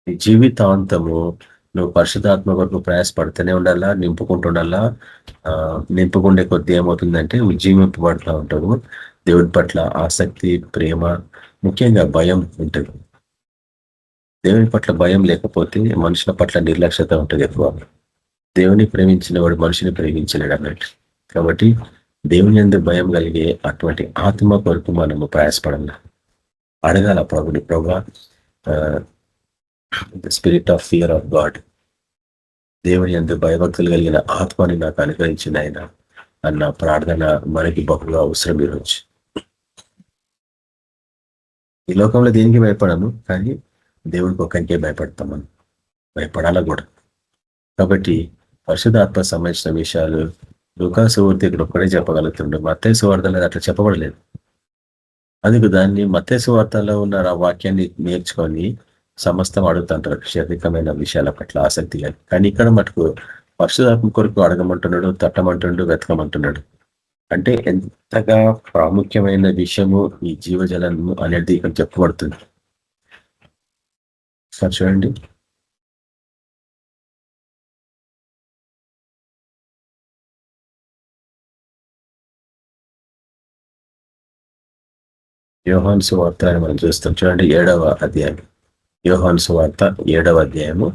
నీ జీవితాంతము నువ్వు పరిశుద్ధాత్మ వరకు ప్రయాసపడుతూనే ఉండాలా, నింపుకుంటుండాలా. నింపుకుండే కొద్ది ఏమవుతుందంటే ఉజ్జీవింపబడుతూ ఉంటావు. దేవుడి పట్ల ఆసక్తి, ప్రేమ, ముఖ్యంగా భయం ఉంటుంది. దేవుని పట్ల భయం లేకపోతే మనుషుల పట్ల నిర్లక్ష్యత ఉంటుంది ఎక్కువ. దేవుని ప్రేమించిన వాడు మనిషిని ప్రేమించలేడు అన్నట్టు. కాబట్టి దేవుని యందు భయం కలిగే అటువంటి ఆత్మ కొరకు మనము ప్రయాసపడాలి. అడగాల ప్రభుని, ప్రభా the spirit of fear of God, దేవుని యందు భయభక్తులు కలిగిన ఆత్మని నాకు అనుగ్రహించిన ఆయన అన్న ప్రార్థన మనకి బహుగా అవసరం ఈరోజు. ఈ లోకంలో దేనికి భయపడము, కానీ దేవుడికి ఒక్కరికే భయపడతాం. మనం భయపడాలా కూడా. కాబట్టి పరిశుద్ధాత్మ సంబంధించిన విషయాలు లూకా సువార్తికుడు ఒక్కడే చెప్పగలుగుతుండే. మత్తయి సువార్తలో అట్లా చెప్పబడలేదు. అందుకు దాన్ని మత్తయి సువార్తలో ఉన్న ఆ వాక్యాన్ని నేర్చుకొని సమస్తం అడుగుతుంటారు శారీరకమైన విషయాల పట్ల ఆసక్తి కలిగి. కానీ ఇక్కడ మటుకు పరిశుద్ధాత్మ కొరకు అడగమంటున్నాడు, తట్టమంటున్నాడు, వెతకమంటున్నాడు. అంటే ఎంతగా ప్రాముఖ్యమైన విషయము ఈ జీవజలము అనేది ఇక్కడ చెప్పబడుతుంది. సార్ చూడండి, యోహాను సువార్త అని మనం చూస్తాం. చూడండి 7వ అధ్యాయం, యోహాను సువార్త 7వ అధ్యాయము.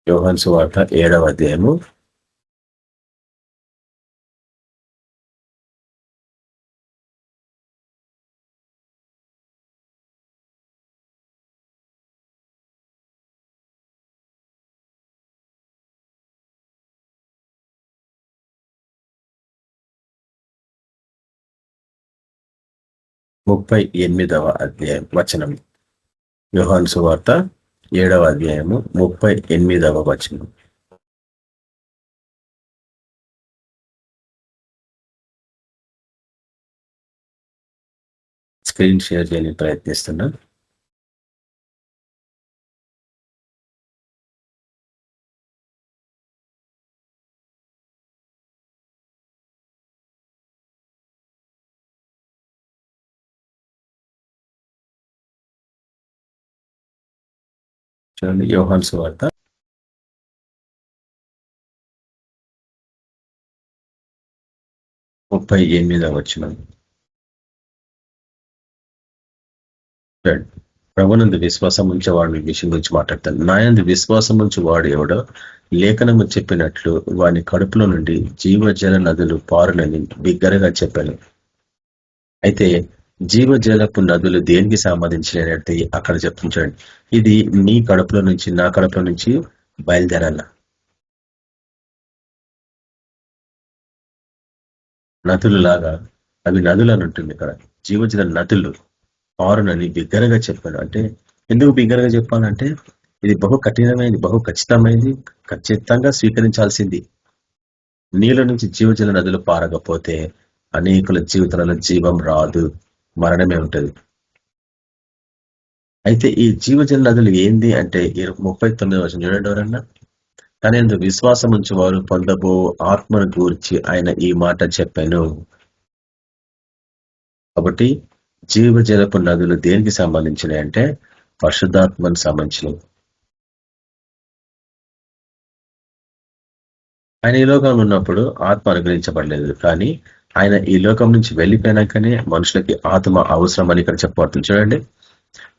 యోహాను సువార్త 7వ అధ్యాయము 38వ అధ్యాయం వచనం. యోహాను సువార్త 7వ అధ్యాయము 38వ వచనం. స్క్రీన్ షేర్ చేయడానికి ప్రయత్నిస్తున్నా. చూడండి, యోహాను సువార్త 38వ వచనం. ప్రభునందు విశ్వాసం ఉంచేవాడు ఈ విషయం గురించి మాట్లాడతాను. నాయందు విశ్వాసం ఉంచి వాడు ఎవడో లేఖనము చెప్పినట్లు వాని కడుపులో నుండి జీవజల నదులు పారునని బిగ్గరగా చెప్పాను. అయితే జీవజలపు నదులు దేనికి సంబంధించినట్టు అక్కడ చెప్తుంచండి. ఇది నీ కడుపులో నుంచి, నా కడుపులో నుంచి బయలుదేరాల. నదులు లాగా అవి నదులు అని ఉంటుంది. ఇక్కడ జీవజల నదులు పారునని బిగ్గరగా చెప్పాను. అంటే ఎందుకు బిగ్గరగా చెప్పాలంటే ఇది బహు కఠినమైనది, బహు ఖచ్చితమైనది, ఖచ్చితంగా స్వీకరించాల్సింది. నీళ్ళ నుంచి జీవజల నదులు పారకపోతే అనేకుల జీవితాలలో జీవం రాదు, మరణమే ఉంటది. అయితే ఈ జీవజల నదులు ఏంది అంటే 39వ వచనం చూడండి. ఎవరన్నా తన యందు విశ్వాసం ఉంచి వారు పొందబో ఆత్మను గూర్చి ఆయన ఈ మాట చెప్పాను. కాబట్టి జీవజలపు నదులు దేనికి సంబంధించినవి అంటే పరిశుద్ధాత్మకు సంబంధించినవి. ఆయన ఈ లోకంలో ఉన్నప్పుడు ఆత్మ అనుగ్రహించబడలేదు, కానీ ఆయన ఈ లోకం నుంచి వెళ్ళిపోయినాకనే మనుషులకి ఆత్మ అవసరం అని ఇక్కడ చెప్పబడుతుంది. చూడండి,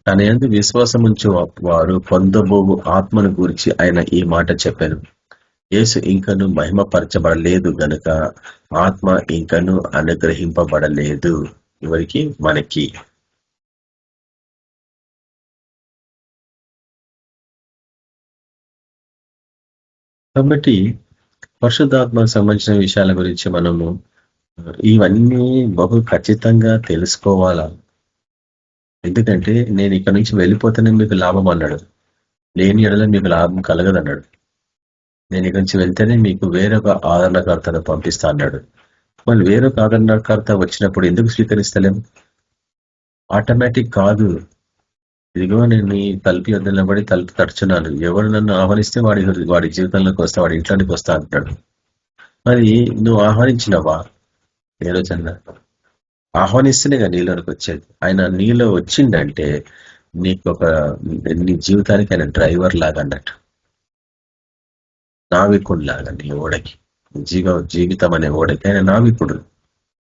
తన యందు విశ్వాసం ఉంచి వారు పొందబోవు ఆత్మను గురించి ఆయన ఈ మాట చెప్పాను. యేసు ఇంకను మహిమపరచబడలేదు గనుక ఆత్మ ఇంకను అనుగ్రహింపబడలేదు. ఎవరికి? మనకి. కాబట్టి పరిశుద్ధాత్మకు సంబంధించిన విషయాల గురించి మనము ఇవన్నీ బహు ఖచ్చితంగా తెలుసుకోవాలా. ఎందుకంటే నేను ఇక్కడ నుంచి వెళ్ళిపోతేనే మీకు లాభం అన్నాడు, లేని ఎడల మీకు లాభం కలగదు అన్నాడు. నేను ఇక్కడ నుంచి వెళ్తేనే మీకు వేరొక ఆదరణకర్తను పంపిస్తా అన్నాడు. మళ్ళీ వేరొక ఆదరణకర్త వచ్చినప్పుడు ఎందుకు స్వీకరిస్తలేం? ఆటోమేటిక్ కాదు, ఇదిగో నేను నీ తలుపు యొద్ద నిలబడి తలుపు తడుచున్నాను, ఎవరు నన్ను ఆహ్వానిస్తే వాడి జీవితంలోకి వస్తా, వాడి ఇంట్లోనికి వస్తా అంటాడు. మరి నువ్వు ఆహ్వానించినవా? ఏ రోజన్నా ఆహ్వానిస్తేనే నీలోనికి వచ్చేది. ఆయన నీలో వచ్చిండంటే నీకు నీ జీవితానికి ఆయన డ్రైవర్ లాగా అన్నట్టు, నావికుడు లాగా. నీ ఓడకి జీవితం అనే ఓడకి ఆయన నావికుడు.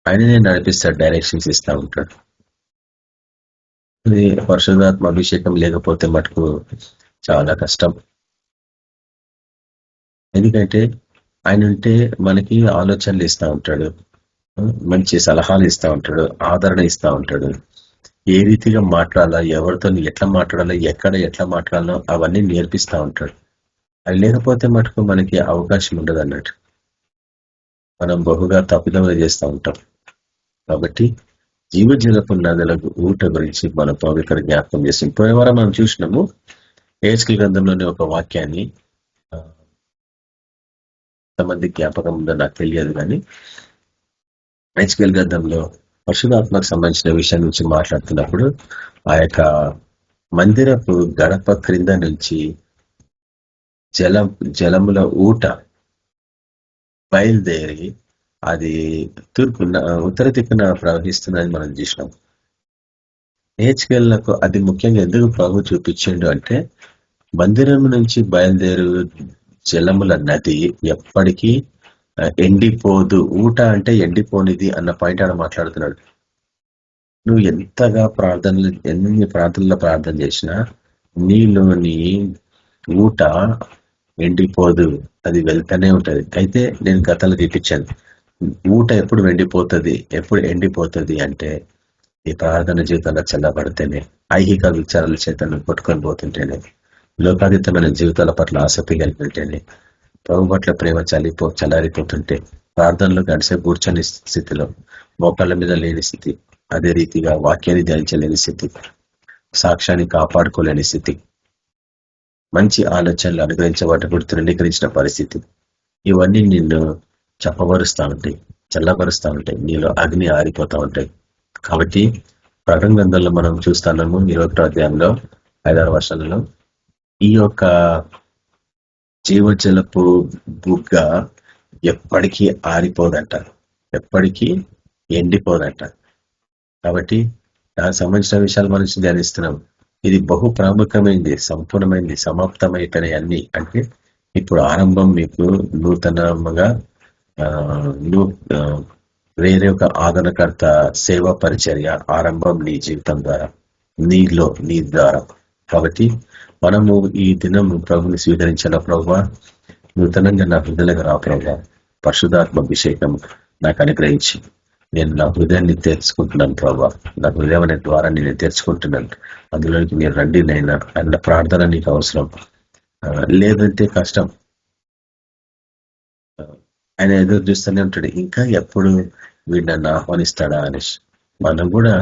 ఆయననే నడిపిస్తాడు, డైరెక్షన్స్ ఇస్తా ఉంటాడు. ఇది పరిశుద్ధాత్మ అభిషేకం లేకపోతే మటుకు చాలా కష్టం. ఎందుకంటే ఆయన ఉంటే మనకి ఆలోచనలు ఇస్తా ఉంటాడు, మంచి సలహాలు ఇస్తా ఉంటాడు, ఆదరణ ఇస్తా ఉంటాడు. ఏ రీతిగా మాట్లాడాలా, ఎవరితో ఎట్లా మాట్లాడాలో, ఎట్లా మాట్లాడాలో అవన్నీ నేర్పిస్తా ఉంటాడు. అవి లేకపోతే మటుకు మనకి అవకాశం ఉండదు అన్నట్టు. మనం బహుగా తప్పిదములు చేస్తూ ఉంటాం. కాబట్టి జీవజలపు నదులకు ఊట గురించి మన పవిత్ర జ్ఞాపకం చేస్తుంది. పోయిన వారం మనం చూసినాము ఏస్కేల్ గ్రంథంలోని ఒక వాక్యాన్ని, కొంతమంది జ్ఞాపకం ఉందో నాకు తెలియదు, కానీ ఏస్కేల్ గ్రంథంలో పరిశుధాత్మకు సంబంధించిన విషయం నుంచి మాట్లాడుతున్నప్పుడు ఆ యొక్క మందిరపు గడప క్రింద నుంచి జలముల ఊట బయలుదేరి అది ఉత్తర దిక్కున ప్రవహిస్తుందని మనం చూసినాం. ఏహెచ్కేళ్లకు అది ముఖ్యంగా ఎందుకు ప్రభు చూపించిండు అంటే, మందిరం నుంచి బయలుదేరు జలముల నది ఎప్పటికీ ఎండిపోదు. ఊట అంటే ఎండిపోనిది అన్న పాయింట్ ఆడ మాట్లాడుతున్నాడు. నువ్వు ఎంతగా ఎన్ని ప్రార్థనలో ప్రార్థన చేసినా నీలోని ఊట ఎండిపోదు, అది వెళ్తానే ఉంటది. అయితే నేను గతంలో చూపించాను, ఊట ఎప్పుడు ఎండిపోతుంది అంటే ఈ ప్రార్థన జీవితంలో చల్లబడితేనే, ఐహిక విచారాల చేతను కొట్టుకొని పోతుంటేనే, లోకాతీతమైన జీవితాల పట్ల ఆసక్తి కలిగితేనే, ప్రభు పట్ల ప్రేమ చల్లారిపోతుంటే, ప్రార్థనలో గడిసే కూర్చొని స్థితిలో, మోకాళ్ళ మీద లేని స్థితి, అదే రీతిగా వాక్యాన్ని ధ్యానించలేని స్థితి, సాక్ష్యాన్ని కాపాడుకోలేని స్థితి, మంచి ఆలోచనలు అనుగ్రహించబడ్డ తృణీకరించిన పరిస్థితి, ఇవన్నీ నిన్ను చెప్పబరుస్తూ ఉంటాయి, చల్లబరుస్తూ ఉంటాయి, నీలో అగ్ని ఆరిపోతూ ఉంటాయి. కాబట్టి ప్రకటన గ్రంథంలో మనం చూస్తున్నాము 21వ అధ్యాయంలో 5-6 వర్షాలలో ఈ యొక్క జీవజలపు బుగ్గ ఎప్పటికీ ఆరిపోదంట, ఎప్పటికీ ఎండిపోదంట. కాబట్టి దానికి సంబంధించిన విషయాలు మనం ధ్యానిస్తున్నాం. ఇది బహు ప్రాముఖ్యమైనది, సంపూర్ణమైనది, సమాప్తమైపోయినాయి అన్ని. అంటే ఇప్పుడు ఆరంభం మీకు నూతనంగా వేరే ఒక ఆదరణకర్త సేవా పరిచర్య ఆరంభం నీ జీవితం ద్వారా, నీ ద్వారా. కాబట్టి మనము ఈ దినం ప్రభుని స్వీకరించాల. ప్రభువా, నూతనంగా నా హృదయంగా రా ప్రభువా, పరిశుధాత్మ అభిషేకం నాకు అనుగ్రహించి నేను నా హృదయాన్ని తెరుచుకుంటున్నాను ప్రభువా, నా హృదయం అనే ద్వారా నేను తెరుచుకుంటున్నాను, అందులోకి మీరు రండి నైనా అన్న ప్రార్థన నీకు అవసరం. లేదంటే కష్టం. ఆయన ఎదురు చూస్తూనే ఉంటాడు, ఇంకా ఎప్పుడు వీడు నన్ను ఆహ్వానిస్తాడా అనేసి. మనం కూడా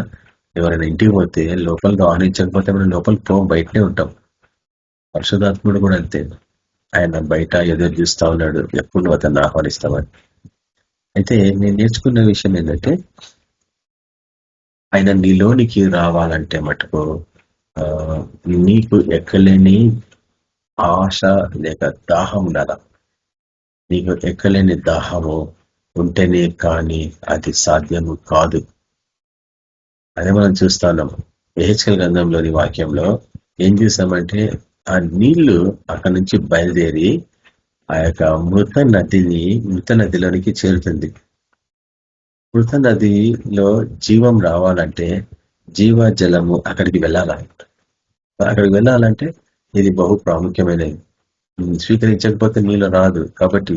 ఎవరైనా ఇంటికి పోతే లోపలికి ఆహ్వానించకపోతే మనం లోపలికి పోం, బయటనే ఉంటాం. పరిశుధాత్ముడు కూడా అంతే, ఆయన బయట ఎదురు చూస్తా ఉన్నాడు, ఎప్పుడు నువ్వు అతన్ని ఆహ్వానిస్తావని. అయితే నేను నేర్చుకున్న విషయం ఏంటంటే, ఆయన నీలోనికి రావాలంటే మటుకు నీకు ఎక్కలేని ఆశ లేక దాహం ఉండాల. నీకు ఎక్కలేని దాహము ఉంటేనే కానీ అది సాధ్యము కాదు. అదే మనం చూస్తున్నాం యెహెజ్కేలు గ్రంథంలోని వాక్యంలో. ఏం చూసామంటే, ఆ నీళ్లు అక్కడి నుంచి బయలుదేరి ఆ యొక్క మృత నదిలోనికి చేరుతుంది. మృత నదిలో జీవం రావాలంటే జీవజలము అక్కడికి వెళ్ళాలంటే ఇది బహు ప్రాముఖ్యమైనది. స్వీకరించకపోతే నీళ్ళు రాదు. కాబట్టి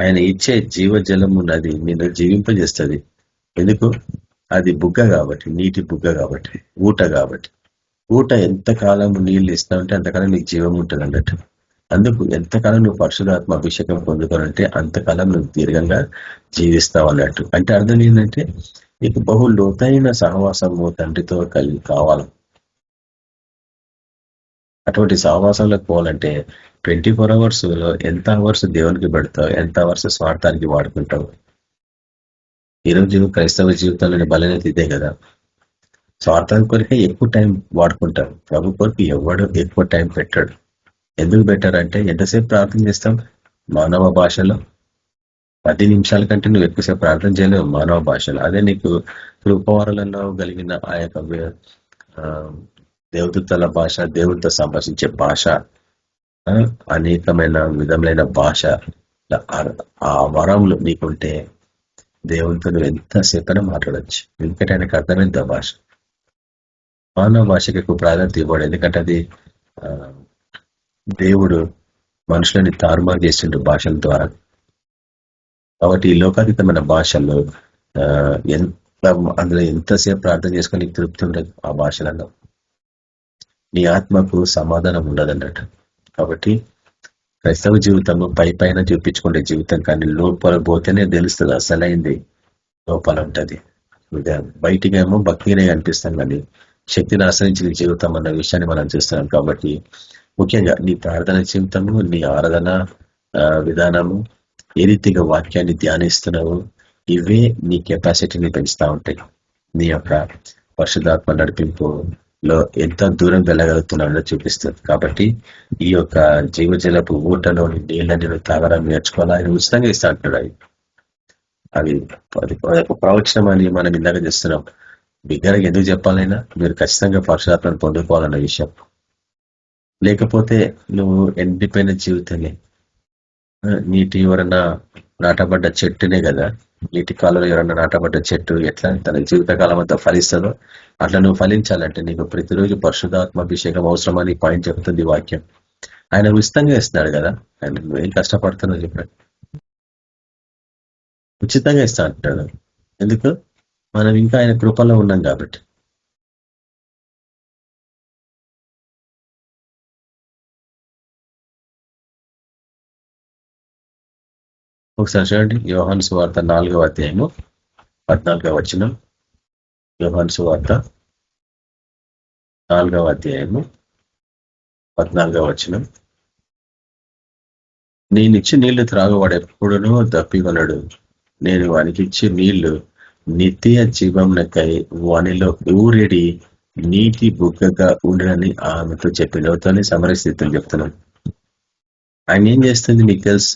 ఆయన ఇచ్చే జీవజలము నది నేను జీవింపజేస్తుంది. ఎందుకు? అది బుగ్గ కాబట్టి, నీటి బుగ్గ కాబట్టి, ఊట కాబట్టి. ఊట ఎంతకాలం నీళ్లు ఇస్తావంటే అంతకాలం నీకు జీవం ఉంటుంది అన్నట్టు. అందుకు ఎంతకాలం నువ్వు పరిశుధాత్మ అభిషేకం పొందుకోవాలంటే అంతకాలం నువ్వు దీర్ఘంగా జీవిస్తావు అన్నట్టు. అంటే అర్థం ఏంటంటే, నీకు బహు లోతైన సహవాసము తండ్రితో కలిగి కావాలి. అటువంటి సహవాసంలోకి పోవాలంటే 24 hours లో ఎంత అవర్స్ దేవునికి పెడతావు, ఎంత అవర్స్ స్వార్థానికి వాడుకుంటావు. ఈరోజు క్రైస్తవ జీవితంలోని బలనత ఇదే కదా. స్వార్థం కొరికే ఎక్కువ టైం వాడుకుంటారు. ప్రభు కొరకు ఎవడు ఎక్కువ టైం పెట్టాడు. ఎందుకు పెట్టారంటే ఎంతసేపు ప్రార్థన చేస్తాం మానవ భాషలో? 10 నిమిషాల కంటే నువ్వు ఎక్కువసేపు ప్రార్థన చేయలేవు మానవ భాషలో. అదే నీకు కృపవరాలలో కలిగిన ఆ యొక్క దేవదూతల భాష, దేవుడితో సంభాషించే భాష, అనేకమైన విధములైన భాష, ఆ వరములు నీకుంటే దేవుడితో నువ్వు ఎంతసేపైనా మాట్లాడచ్చు. ఎందుకంటే ఆయనకు అర్థమైంది ఆ భాష. మానవ భాషకి ఎక్కువ ప్రాధాన్యత ఇవ్వడు, ఎందుకంటే అది దేవుడు మనుషులని తారుమారు చేసిండు భాషల ద్వారా. కాబట్టి ఈ లోకాతీతమైన భాషల్లో అందులో ఎంతసేపు ప్రార్థన చేసుకొని నీకు తృప్తి ఉండదు. ఆ భాషలలో నీ ఆత్మకు సమాధానం ఉండదు అన్నట్టు. కాబట్టి క్రైస్తవ జీవితము పైన చూపించుకునే జీవితం, కానీ లోపల పోతేనే తెలుస్తుంది అసలైంది లోపల ఉంటది. బయటికేమో భక్తినే కనిపిస్తాం, కానీ శక్తిని ఆశ్రయించిన జీవితం అన్న విషయాన్ని మనం చూస్తున్నాం. కాబట్టి ముఖ్యంగా నీ ప్రార్థన జీవితము, నీ ఆరాధన విధానము, ఏ రీతిగా వాక్యాన్ని ధ్యానిస్తున్నావు, ఇవే నీ కెపాసిటీని పెంచుతా ఉంటాయి. నీ యొక్క పరిశుద్ధాత్మ నడిపింపులో ఎంత దూరం వెళ్ళగలుగుతున్నాడో చూపిస్తుంది. కాబట్టి ఈ యొక్క జీవజలపు ఊటలోని నీళ్ళని నువ్వు తాగడం నేర్చుకోవాలా, ఆయన ఉచితంగా ఇస్తా అంటున్నాడు. అవి ప్రవచనం అని మనం ఇందాక చేస్తున్నాం. బిగ్గరగా ఎందుకు చెప్పాలైనా మీరు ఖచ్చితంగా పరిశుద్ధాత్మను పొందుకోవాలన్న విషయం. లేకపోతే నువ్వు ఎండిపోయిన జీవితమే. నీటి ఎవరన్నా నాటబడ్డ చెట్టునే కదా, నీటి కాలంలో ఎవరన్నా నాటబడ్డ చెట్టు ఎట్లా తన జీవితకాలం అంతా ఫలిస్తుందో అట్లా నువ్వు ఫలించాలంటే నీకు ప్రతిరోజు పరిశుద్ధాత్మాభిషేకం అవసరమని పాయింట్ చెప్తుంది వాక్యం. ఆయన ఉచితంగా ఇస్తున్నాడు కదా, ఆయన నువ్వేం కష్టపడుతున్నావు చెప్పాడు, ఉచితంగా ఇస్తా అంటున్నాడు. ఎందుకు? మనం ఇంకా ఆయన కృపలో ఉన్నాం కాబట్టి. ఒకసారి చూడండి, యోహాను సువార్త 4వ అధ్యాయము 14వ వచనం. యోహాను సువార్త 4వ అధ్యాయము 14వ వచనం. నేనిచ్చి నీళ్లు త్రాగవాడు ఎప్పుడునూ దప్పికొనడు, నేను వానికి ఇచ్చే నీళ్లు నిత్య జీవంకై వానిలో ఊరేడి నీటి బుగ్గగా ఉండడని ఆమెతో చెప్పినతోనే సమరస్థితిని చెప్తున్నాను. ఆయన ఏం చేస్తుంది మీకు తెలుసు?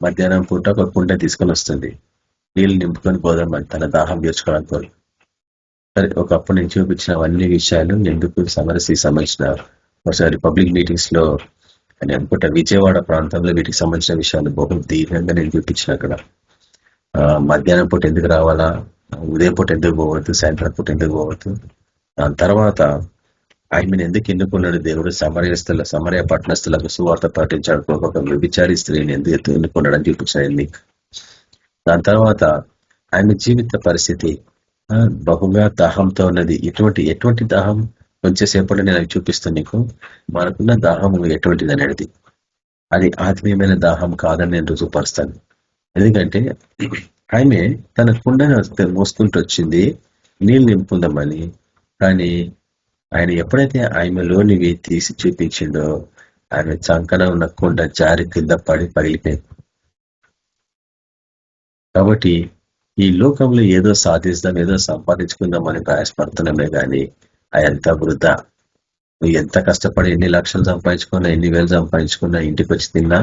మధ్యాహ్నం పూట ఒక కుండ తీసుకొని వస్తుంది, నీళ్ళు నింపుకొని పోదామని తన దాహం తీర్చుకోవడానికి. సరే, ఒకప్పుడు నేను చూపించిన విషయాలు ఎందుకు సమరసి సంబంధించిన ఒకసారి పబ్లిక్ మీటింగ్స్ లో అని అనుకుంటా, విజయవాడ ప్రాంతంలో వీటికి సంబంధించిన విషయాలు బహు దీర్ఘంగా నేను చూపించిన. అక్కడ మధ్యాహ్నం పూట ఎందుకు రావాలా, ఉదయం పూట ఎందుకు పోవద్దు, సాయంత్రం పూట ఎందుకు పోవద్దు, దాని తర్వాత ఆయన ఎందుకు ఎన్నుకున్నాడు దేవుడు సమరయ పట్టణస్థులకు సువార్త పాటించాడు, ఒక వ్యభిచారి స్త్రీని ఎందుకు ఎన్నుకున్నాడు అని చూపించాడు. దాని తర్వాత ఆయన జీవిత పరిస్థితి బహుగా దాహంతో ఉన్నది. ఎటువంటి దాహం? కొంచెంసేపటి నేను అవి చూపిస్తాను నీకు. మనకున్న దాహం ఎటువంటిది అనేది, అది ఆత్మీయమైన దాహం కాదని నేను రుజువుపరుస్తాను. ఎందుకంటే ఆమె తన కుండను మోసుకుంటూ వచ్చింది నీళ్ళు నింపుకుందామని, కానీ ఆయన ఎప్పుడైతే ఆమెలోనివి తీసి చూపించిండో ఆమె చంకన ఉన్న కుండ జారి కింద పడి పగిలిపోయింది. కాబట్టి ఈ లోకంలో ఏదో సాధిస్తాం, ఏదో సంపాదించుకుందాం అని ప్రయాసపడుతున్నామే కానీ అదంతా వృధా. నువ్వు ఎంత కష్టపడి ఎన్ని లక్షలు సంపాదించుకున్నా, ఎన్ని వేలు సంపాదించుకున్నా, ఇంటికి వచ్చి తిన్నా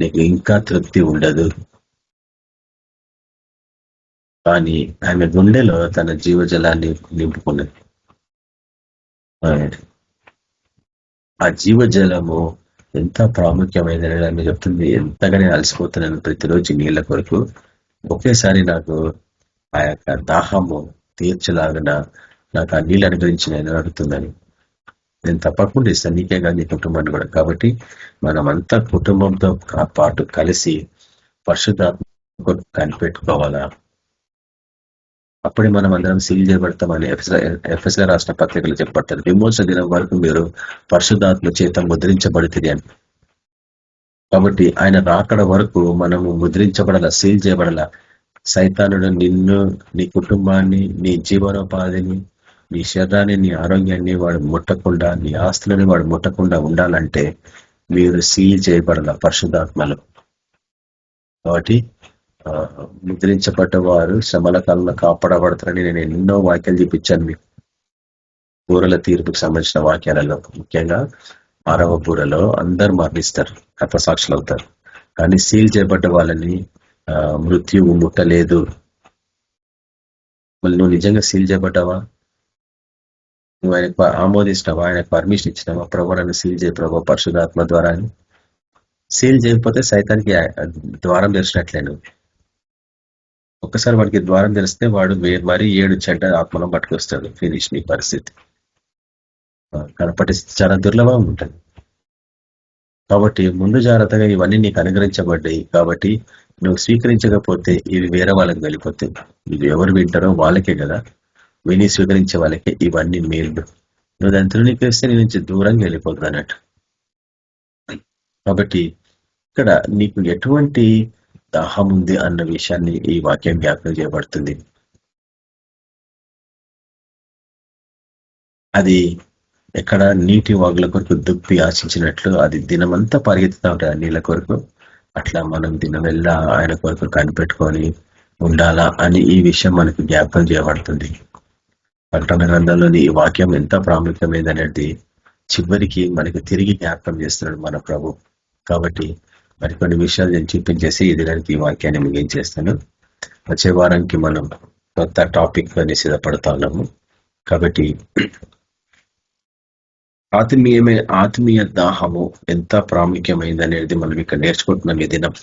నీకు ఇంకా తృప్తి ఉండదు. కానీ ఆమె గుండెలో తన జీవజలాన్ని నింపుకున్నది. ఆ జీవజలము ఎంత ప్రాముఖ్యమైనది చెప్తుంది. ఎంతగా నేను అలసిపోతున్నాను ప్రతిరోజు నీళ్ల కొరకు, ఒకేసారి నాకు ఆ యొక్క దాహము తీర్చలాగిన నాకు ఆ నీళ్ళు అనుగ్రహించి నేను అడుగుతుందని నేను తప్పకుండా ఇస్తాను, నీకే కానీ నీ కుటుంబాన్ని కూడా. కాబట్టి మనమంతా కుటుంబంతో పాటు కలిసి పరిశుద్ధాత్మ కనిపెట్టుకోవాలా. అప్పుడే మనం అందరం సీల్ చేయబడతామని ఎఫెస్ల రాష్ట్ర పత్రికలు చెప్పబడతారు. విమోచన దినం వరకు మీరు పరిశుద్ధాత్మ చేత ముద్రించబడుతుంది అని. కాబట్టి ఆయన రాకడ వరకు మనము ముద్రించబడాల, సీల్ చేయబడాల. సైతానుడు నిన్ను, నీ కుటుంబాన్ని, నీ జీవనోపాధిని, నీ శరీరాన్ని, నీ ఆరోగ్యాన్ని వాడు ముట్టకుండా, నీ ఆస్తులని వాడు ముట్టకుండా ఉండాలంటే మీరు సీల్ చేయబడాల పరిశుద్ధాత్మలో. కాబట్టి ముద్రించబడ్డ వారు శ్రమల కాలంలో కాపాడబడతారని నేను ఎన్నో వాక్యాలు చూపించాను మీకు. బూరల తీర్పుకు సంబంధించిన వాక్యాలలో ముఖ్యంగా 6వ బూరలో అందరు మరణిస్తారు, హతసాక్షులు అవుతారు. కానీ సీల్ చేయబడ్డ వాళ్ళని మృత్యువు ముట్టలేదు. మళ్ళీ నువ్వు నిజంగా సీల్ చేయబడ్డావా? నువ్వు ఆయనకు ఆమోదించినావా? ఆయనకు పర్మిషన్ ఇచ్చినావా? ప్రభు నన్ను సీల్ చేయ ప్రభు పరిశుధాత్మ ద్వారా అని. సీల్ చేయకపోతే సైతానికి ద్వారం తెరిచినట్లే. నువ్వు ఒక్కసారి వాడికి ద్వారం తెలిస్తే వాడు మరీ 7 చెడ్డ ఆత్మలను పట్టుకొస్తాడు. ఫినిష్ నీ పరిస్థితి. కాబట్టి చాలా దుర్లభం ఉంటుంది. కాబట్టి ముందు జాగ్రత్తగా ఇవన్నీ నీకు అనుగ్రహించబడ్డాయి. కాబట్టి నువ్వు స్వీకరించకపోతే ఇవి వేరే వాళ్ళకి వెళ్ళిపోతాయి. ఇవి ఎవరు వింటారో వాళ్ళకే కదా, విని స్వీకరించే వాళ్ళకే ఇవన్నీ మేలు. నువ్వు దాని తృణీకరిస్తే నీ నుంచి దూరంగా వెళ్ళిపోతుంది అన్నట్టు. కాబట్టి ఇక్కడ నీకు ఎటువంటి దాహం ఉంది అన్న విషయాన్ని ఈ వాక్యం జ్ఞాపకం చేయబడుతుంది. అది ఎక్కడ నీటి వాగుల కొరకు దుప్పి ఆశించినట్లు అది దినమంతా పరిగెత్తుతా ఉంటుంది నీళ్ళ కొరకు. అట్లా మనం దినమెల్లా ఆయన కొరకు కనిపెట్టుకొని ఉండాలా అని ఈ విషయం మనకు జ్ఞాపకం చేయబడుతుంది. ప్రకటన గ్రంథంలోని ఈ వాక్యం ఎంత ప్రాముఖ్యమైనది చివరికి మనకు తిరిగి జ్ఞాపకం చేస్తున్నాడు మన ప్రభు. కాబట్టి మరికొన్ని విషయాలు నేను చూపించేసి ఈ దినానికి ఈ వాక్యాన్ని ముగించేస్తాను. వచ్చే వారానికి మనం కొత్త టాపిక్ అని సిద్ధపడతా ఉన్నాము. కాబట్టి ఆత్మీయ దాహము ఎంత ప్రాముఖ్యమైంది అనేది మనం ఇక్కడ నేర్చుకుంటున్నాం. ఈ దినం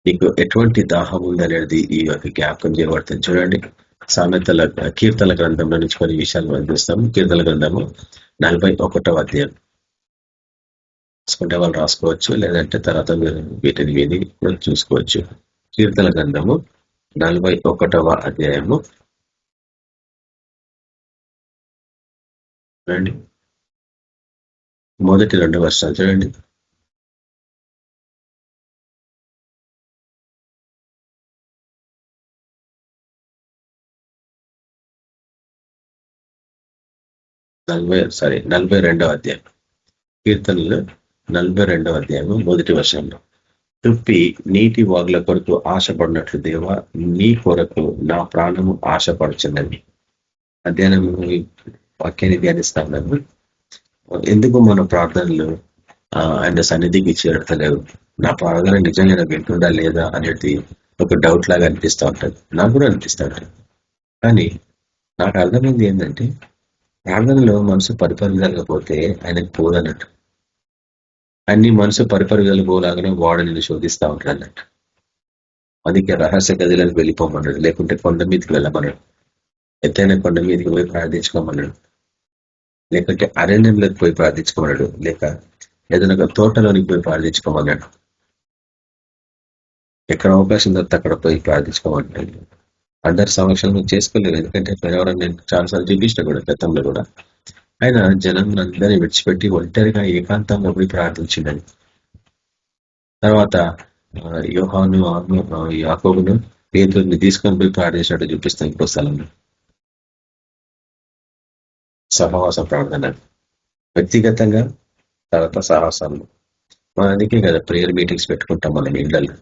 నీకు ఎటువంటి దాహం ఉందనేది ఈ యొక్క జ్ఞాపకం చేయబడుతుంది. చూడండి, కీర్తన గ్రంథంలో నుంచి కొన్ని విషయాలు మనం చూస్తాం. కీర్తన గ్రంథము 41వ అధ్యాయం రాసుకుంటే వాళ్ళు రాసుకోవచ్చు, లేదంటే తర్వాత వీటిని విని కూడా చూసుకోవచ్చు. కీర్తన గ్రంథము 41వ అధ్యాయము చూడండి, మొదటి 2 వర్షాలు చూడండి. సారీ 42వ అధ్యాయం, కీర్తనలు 42వ అధ్యాయము మొదటి వర్షంలో. తుప్పి నీటి వాగుల కొరకు ఆశపడినట్లు దేవా నీ కొరకు నా ప్రాణము ఆశపడుచున్నది. అధ్యయనము వాక్యాన్ని ధ్యానిస్తాము. ఎందుకు మన ప్రార్థనలు ఆయన సన్నిధికి చేరతలేవు? నా ప్రార్థన నిజంగా వింటుందా లేదా అనేది ఒక డౌట్ లాగా అనిపిస్తూ ఉంటుంది. నాకు కూడా అనిపిస్తూ ఉంటుంది. కానీ నాకు అర్థమైంది ఏంటంటే ప్రార్థనలో మనసు పరిపరిగలకపోతే ఆయనకు పోదన్నట్టు. అన్ని మనసు పరిపరిగలిపోలాగానే వాడు నిన్ను శోధిస్తూ ఉంటాడు అన్నట్టు. అందుకే రహస్య గదిలోకి వెళ్ళిపోమన్నాడు, లేకుంటే కొండ మీదకి వెళ్ళమన్నాడు, ఎత్తైన కొండ మీదకి పోయి ప్రార్థించుకోమన్నాడు, లేకుంటే అరణ్యంలోకి పోయి ప్రార్థించుకోమన్నాడు, లేక ఏదైనా ఒక తోటలోనికి పోయి ప్రార్థించుకోమన్నాడు. ఎక్కడ అవకాశం దొరికితే అక్కడ పోయి ప్రార్థించుకోమంటాడు. అందరి సమక్షంలో చేసుకోలేదు, ఎందుకంటే ఎవరైనా నేను చాలాసార్లు చూపించిన కూడా గతంలో కూడా ఆయన జనం అందరినీ విడిచిపెట్టి ఒంటరిగా ఏకాంతంగా పోయి ప్రార్థించిండని. తర్వాత యోహాను యాకోబును పేతురుని తీసుకొని పోయి ప్రార్థించినట్టు చూపిస్తాం ఇంకో స్థలంలో. సహవాస ప్రార్థన వ్యక్తిగతంగా, తర్వాత సహవాసంలో. మన అందుకే కదా ప్రేయర్ మీటింగ్స్ పెట్టుకుంటాం మనం ఇళ్లలో.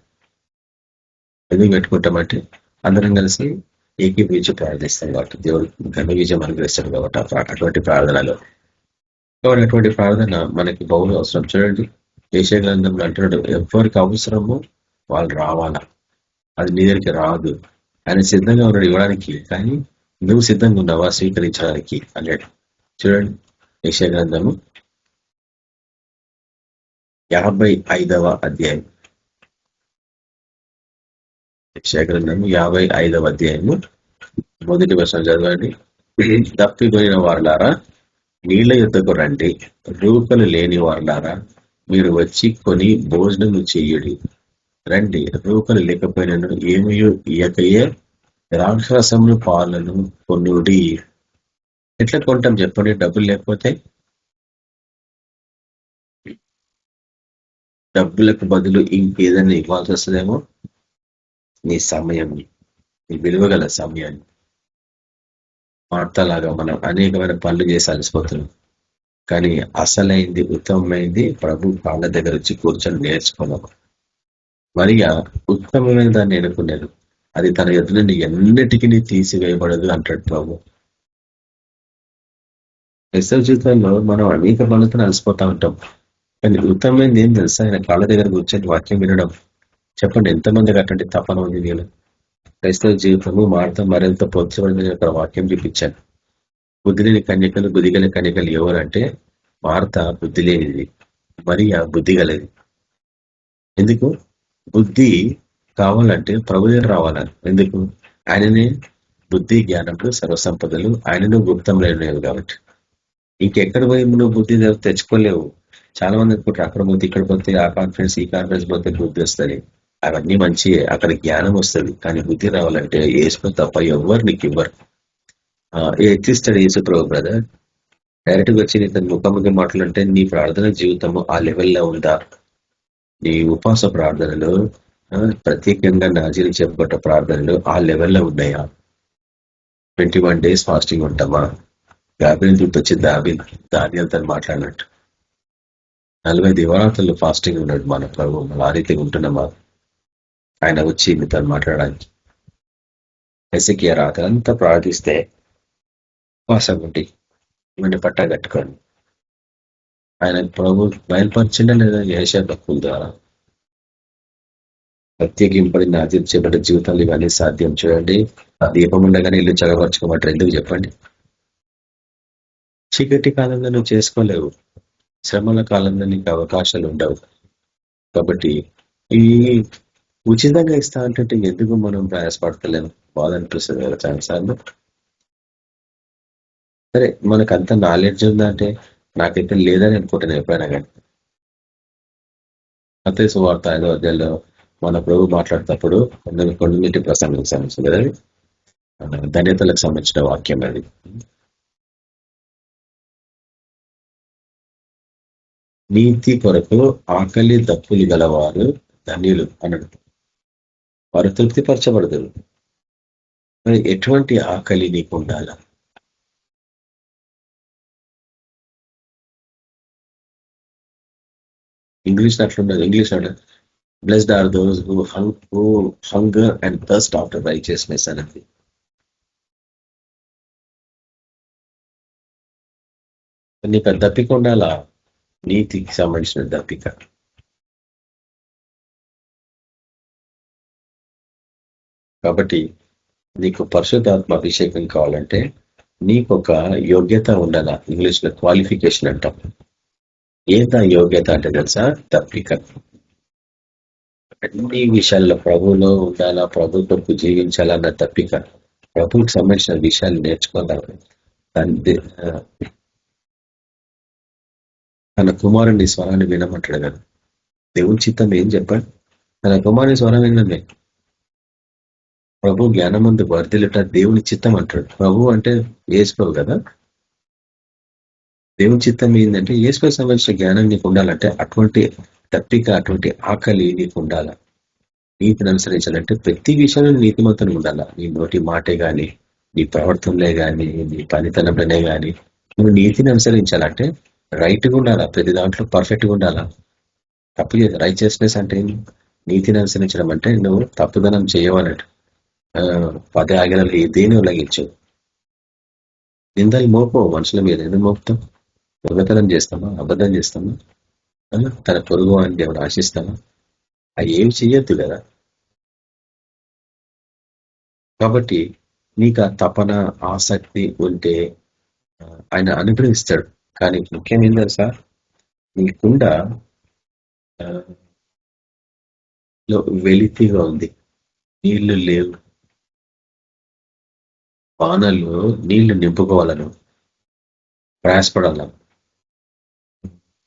ఎందుకు పెట్టుకుంటామంటే అందరం కలిసి ఏకీభవించి ప్రార్థిస్తాం కాబట్టి దేవుడు ఘన విజయం అనుగ్రహిస్తాడు కాబట్టి అటువంటి ప్రార్థనలో. కాబట్టి అటువంటి ప్రార్థన మనకి బహుళ అవసరం. చూడండి, యెషయా గ్రంథంలో అంటున్నాడు, ఎవరికి అవసరమో వాళ్ళు రావాలా, అది నీ దగ్గరికి రాదు. ఆయన సిద్ధంగా ఉన్నాడు ఇవ్వడానికి, కానీ నువ్వు సిద్ధంగా ఉన్నావా స్వీకరించడానికి అన్నాడు. చూడండి, యెషయా గ్రంథము 55వ అధ్యాయం, యెషయా గ్రంథము 55వ అధ్యాయము మొదటి వచనం చదవండి. తప్పిపోయిన వారులారా నీళ్ల యుద్ధకు రండి, రూకలు లేని వారులారా మీరు వచ్చి కొని భోజనము చెయ్యుడి. రండి, రూకలు లేకపోయినను ఏమీ ఇయకయే ద్రాక్షరసమును పాలను కొనుడి. ఎట్లా కొంటాం చెప్పండి డబ్బులు లేకపోతే? డబ్బులకు బదులు ఇంకేదైనా ఇవ్వాల్సి వస్తుందేమో, నీ సమయం, నీ విలువగల సమయాన్ని. మార్తలాగా మనం అనేకమైన పనులు చేసి అలసిపోతున్నాం, కానీ అసలైంది ఉత్తమమైంది ప్రభు కాళ్ళ దగ్గర వచ్చి కూర్చొని నేర్చుకున్నాం. మరియా ఉత్తమమైన దాన్ని ఎన్నుకున్నాను, అది తన ఎదురు నుండి ఎన్నిటికీ తీసివేయబడదు అంటాడు ప్రభు. క్రైస్తవ జీవితంలో మనం అనేక పనులతో అలసిపోతా ఉంటాం. కానీ ఉత్తమమైనది ఏం తెలుసా? ఆయన కాళ్ళ దగ్గర కూర్చొని వాక్యం వినడం. చెప్పండి, ఎంతమందికి అటువంటి తపన ఉంది నేను? క్రైస్తవ జీవితము మారుతా మరింత పోల్చబడిన అక్కడ వాక్యం చూపించాను. బుద్ధి లేని కన్యకలు, బుద్ధిగల కన్యకలు ఎవరంటే మార్త బుద్ధి లేనిది, మరియా బుద్ధి గలది. ఎందుకు? బుద్ధి కావాలంటే ప్రభు దగ్గర రావాలని. ఎందుకు? ఆయననే బుద్ధి, జ్ఞానములు, సర్వసంపదలు ఆయనను గుప్తంలేవు కాబట్టి. ఇంకెక్కడ పోయి నువ్వు బుద్ధి తెచ్చుకోలేవు. చాలా మంది అనుకుంటారు అక్కడ పోతే, ఇక్కడ పోతే, ఆ కాన్ఫరెన్స్ ఈ కాన్ఫరెన్స్ పోతే బుద్ధి వస్తుంది. అవన్నీ మంచియే, అక్కడ జ్ఞానం వస్తుంది. కానీ బుద్ధి రావాలంటే ఏసుకొని తప్ప ఎవరు నీకు ఇవ్వరు. ఎట్లిస్తాడు యేసు ప్రభు బ్రదర్? డైరెక్ట్ గా వచ్చి నీకు ముఖాముఖి మాటలంటే నీ ప్రార్థన జీవితము ఆ లెవెల్లో ఉందా? నీ ఉపవాస ప్రార్థనలు, ప్రత్యేకంగా నాజీలు చెప్పబడ్డ ప్రార్థనలు ఆ లెవెల్లో ఉన్నాయా? 21 days ఫాస్టింగ్ ఉంటామా? గాబిల్ దూత వచ్చి దానియాలతో మాట్లాడినట్టు 40 దివారాత్రులు ఫాస్టింగ్ ఉన్నాడు మన ప్రభు. మన ఆ రీతిగా ఉంటున్నామా? ఆయన వచ్చి మీతో మాట్లాడడానికి. హెసికియా రాత్రంతా ప్రార్థిస్తే ఉపవాసం ఉండి ఇవన్నీ పట్టా కట్టుకోండి. ఆయన ప్రభు బయలుపరిచిండా లేదా? యెషయా భక్తుల ద్వారా ప్రత్యేకింపబడిన ఆచరించబడ్డ జీవితాలు ఇవన్నీ సాధ్యం. చూడండి, ఆ దీపం ఉండగానే ఇల్లు చగపరచుకోమంటారు. ఎందుకు చెప్పండి? చీకటి కాలంలో నువ్వు చేసుకోలేవు, శ్రమల కాలంలో నీకు అవకాశాలు ఉండవు. కాబట్టి ఈ ఉచితంగా ఇస్తా అంటే ఎందుకు మనం ప్రయాసపడతలేము? బాధ అనిపిస్తుంది కదా చాలాసార్లు. సరే, మనకు అంత నాలెడ్జ్ ఉందా అంటే నాకైతే లేదని అనుకుంటున్నాను ఎప్పుడైనా. కానీ మత్తయి సువార్త 5వ అధ్యాయంలో మన ప్రభు మాట్లాడేటప్పుడు కొన్నింటి ప్రసంగానికి సంబంధించింది కదా, ధన్యతలకు సంబంధించిన వాక్యం అది. నీతి కొరకు ఆకలి దప్పులు గలవారు ధన్యులు అన్నాడు. వారు తృప్తిపరచబడతారు. మరి ఎటువంటి ఆకలి నీకు ఉండాల? ఇంగ్లీష్ అట్లుండదు. ఇంగ్లీష్ అంటే blessed are those who hunger and thirst after righteousness అనేది. నీకు దప్పిక ఉండాలా? నీతికి సంబంధించిన దప్పిక. కాబట్టి నీకు పరిశుద్ధాత్మ అభిషేకం కావాలంటే నీకు ఒక యోగ్యత ఉండాలా. ఇంగ్లీష్ లో క్వాలిఫికేషన్ అంటాం. ఏందా యోగ్యత అంటే తెలుసా? దప్పిక. అన్ని విషయాల్లో ప్రభువులో ఉండాలా, ప్రభు కొరకు జీవించాలన్న దప్పిక. ప్రభువుకి సంబంధించిన విషయాలు నేర్చుకోవాలి. తన కుమారుని స్వరాన్ని వినమంటాడు కదా. దేవుని చిత్తం ఏం చెప్పండి? తన కుమారుని స్వరం వినమే. ప్రభు జ్ఞానమందు వర్ధిల్లుట దేవుని చిత్తం అంటాడు. ప్రభు అంటే యేసు ప్రభు కదా. దేవుని చిత్తం ఏంటంటే యేసుకు సంబంధించిన జ్ఞానం నీకు ఉండాలంటే అటువంటి తప్పిక, అటువంటి ఆకలి నీకు ఉండాల. నీతిని అనుసరించాలంటే ప్రతి విషయంలో నీతిమంతులు ఉండాలా. నీ నోటి మాటే గాని, నీ ప్రవర్తనలే గాని, నీ పనితనంలోనే గాని నువ్వు నీతిని అనుసరించాలంటే రైట్గా ఉండాలా. ప్రతి దాంట్లో పర్ఫెక్ట్గా ఉండాలా. తప్పు చేయదు. రైచియస్నెస్ అంటే నీతిని అనుసరించడం అంటే నువ్వు తప్పుదనం చేయవన్నట్టు. 10 ఆజ్ఞలు దేని ఉల్లంఘించవు. నిందలు మోపో మనుషుల మీద. ఎందుకు మోపుతాం? దొంగతనం చేస్తామా? అబద్ధం చేస్తామా? తన పొరుగు అని దేవుడు ఆశిస్తామా? అవి ఏం చెయ్యొద్దు కదా. కాబట్టి నీకు ఆ తపన, ఆసక్తి ఉంటే ఆయన అనుగ్రహిస్తాడు. కానీ ముఖ్యం ఏం తెలుసా? నీకుండా వెలితిగా ఉంది, నీళ్లు లేవు. వానలు నీళ్లు నింపుకోవాలను ప్రయాసపడాల,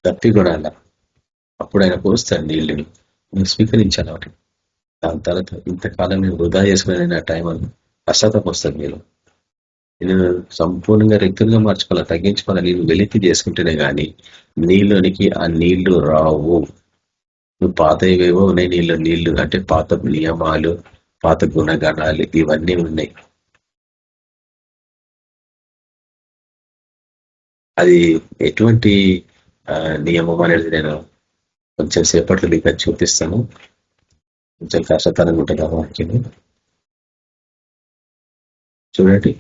దప్పికొనాల. అప్పుడు ఆయన పోస్తాడు నీళ్ళని. నువ్వు స్వీకరించాలి వాటిని. దాని తర్వాత ఇంతకాలం నేను వృధా చేసుకునే టైం అని పశ్చాత్తాపం వస్తుంది. నేను సంపూర్ణంగా రిక్తులుగా మార్చుకోవాలి, తగ్గించుకోవాలి. నేను వెలితి చేసుకుంటేనే గాని నీళ్ళనికి ఆ నీళ్లు రావు. నువ్వు పాత ఇవేవో ఉన్నాయి నీళ్లు అంటే పాత నియమాలు, పాత గుణగణాలు ఇవన్నీ ఉన్నాయి. అది ఎటువంటి నియమం అనేది నేను కొంచెం సేపట్లో మీకు చూపిస్తాను. కొంచెం కష్టతరంగా ఉంటుంది ఆ వాక్యం. చూడండి,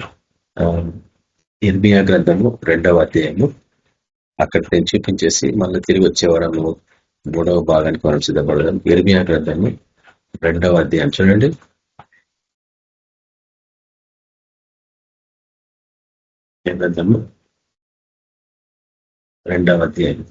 ఇర్మియా గ్రంథము 2వ అధ్యాయము అక్కడికి నేను చూపించేసి మళ్ళీ తిరిగి వచ్చే వారము 3వ భాగానికి మనం సిద్ధపడదాం. ఇర్మియా గ్రంథము 2వ అధ్యాయం చూడండి. గ్రంథము 2వ అధ్యాయం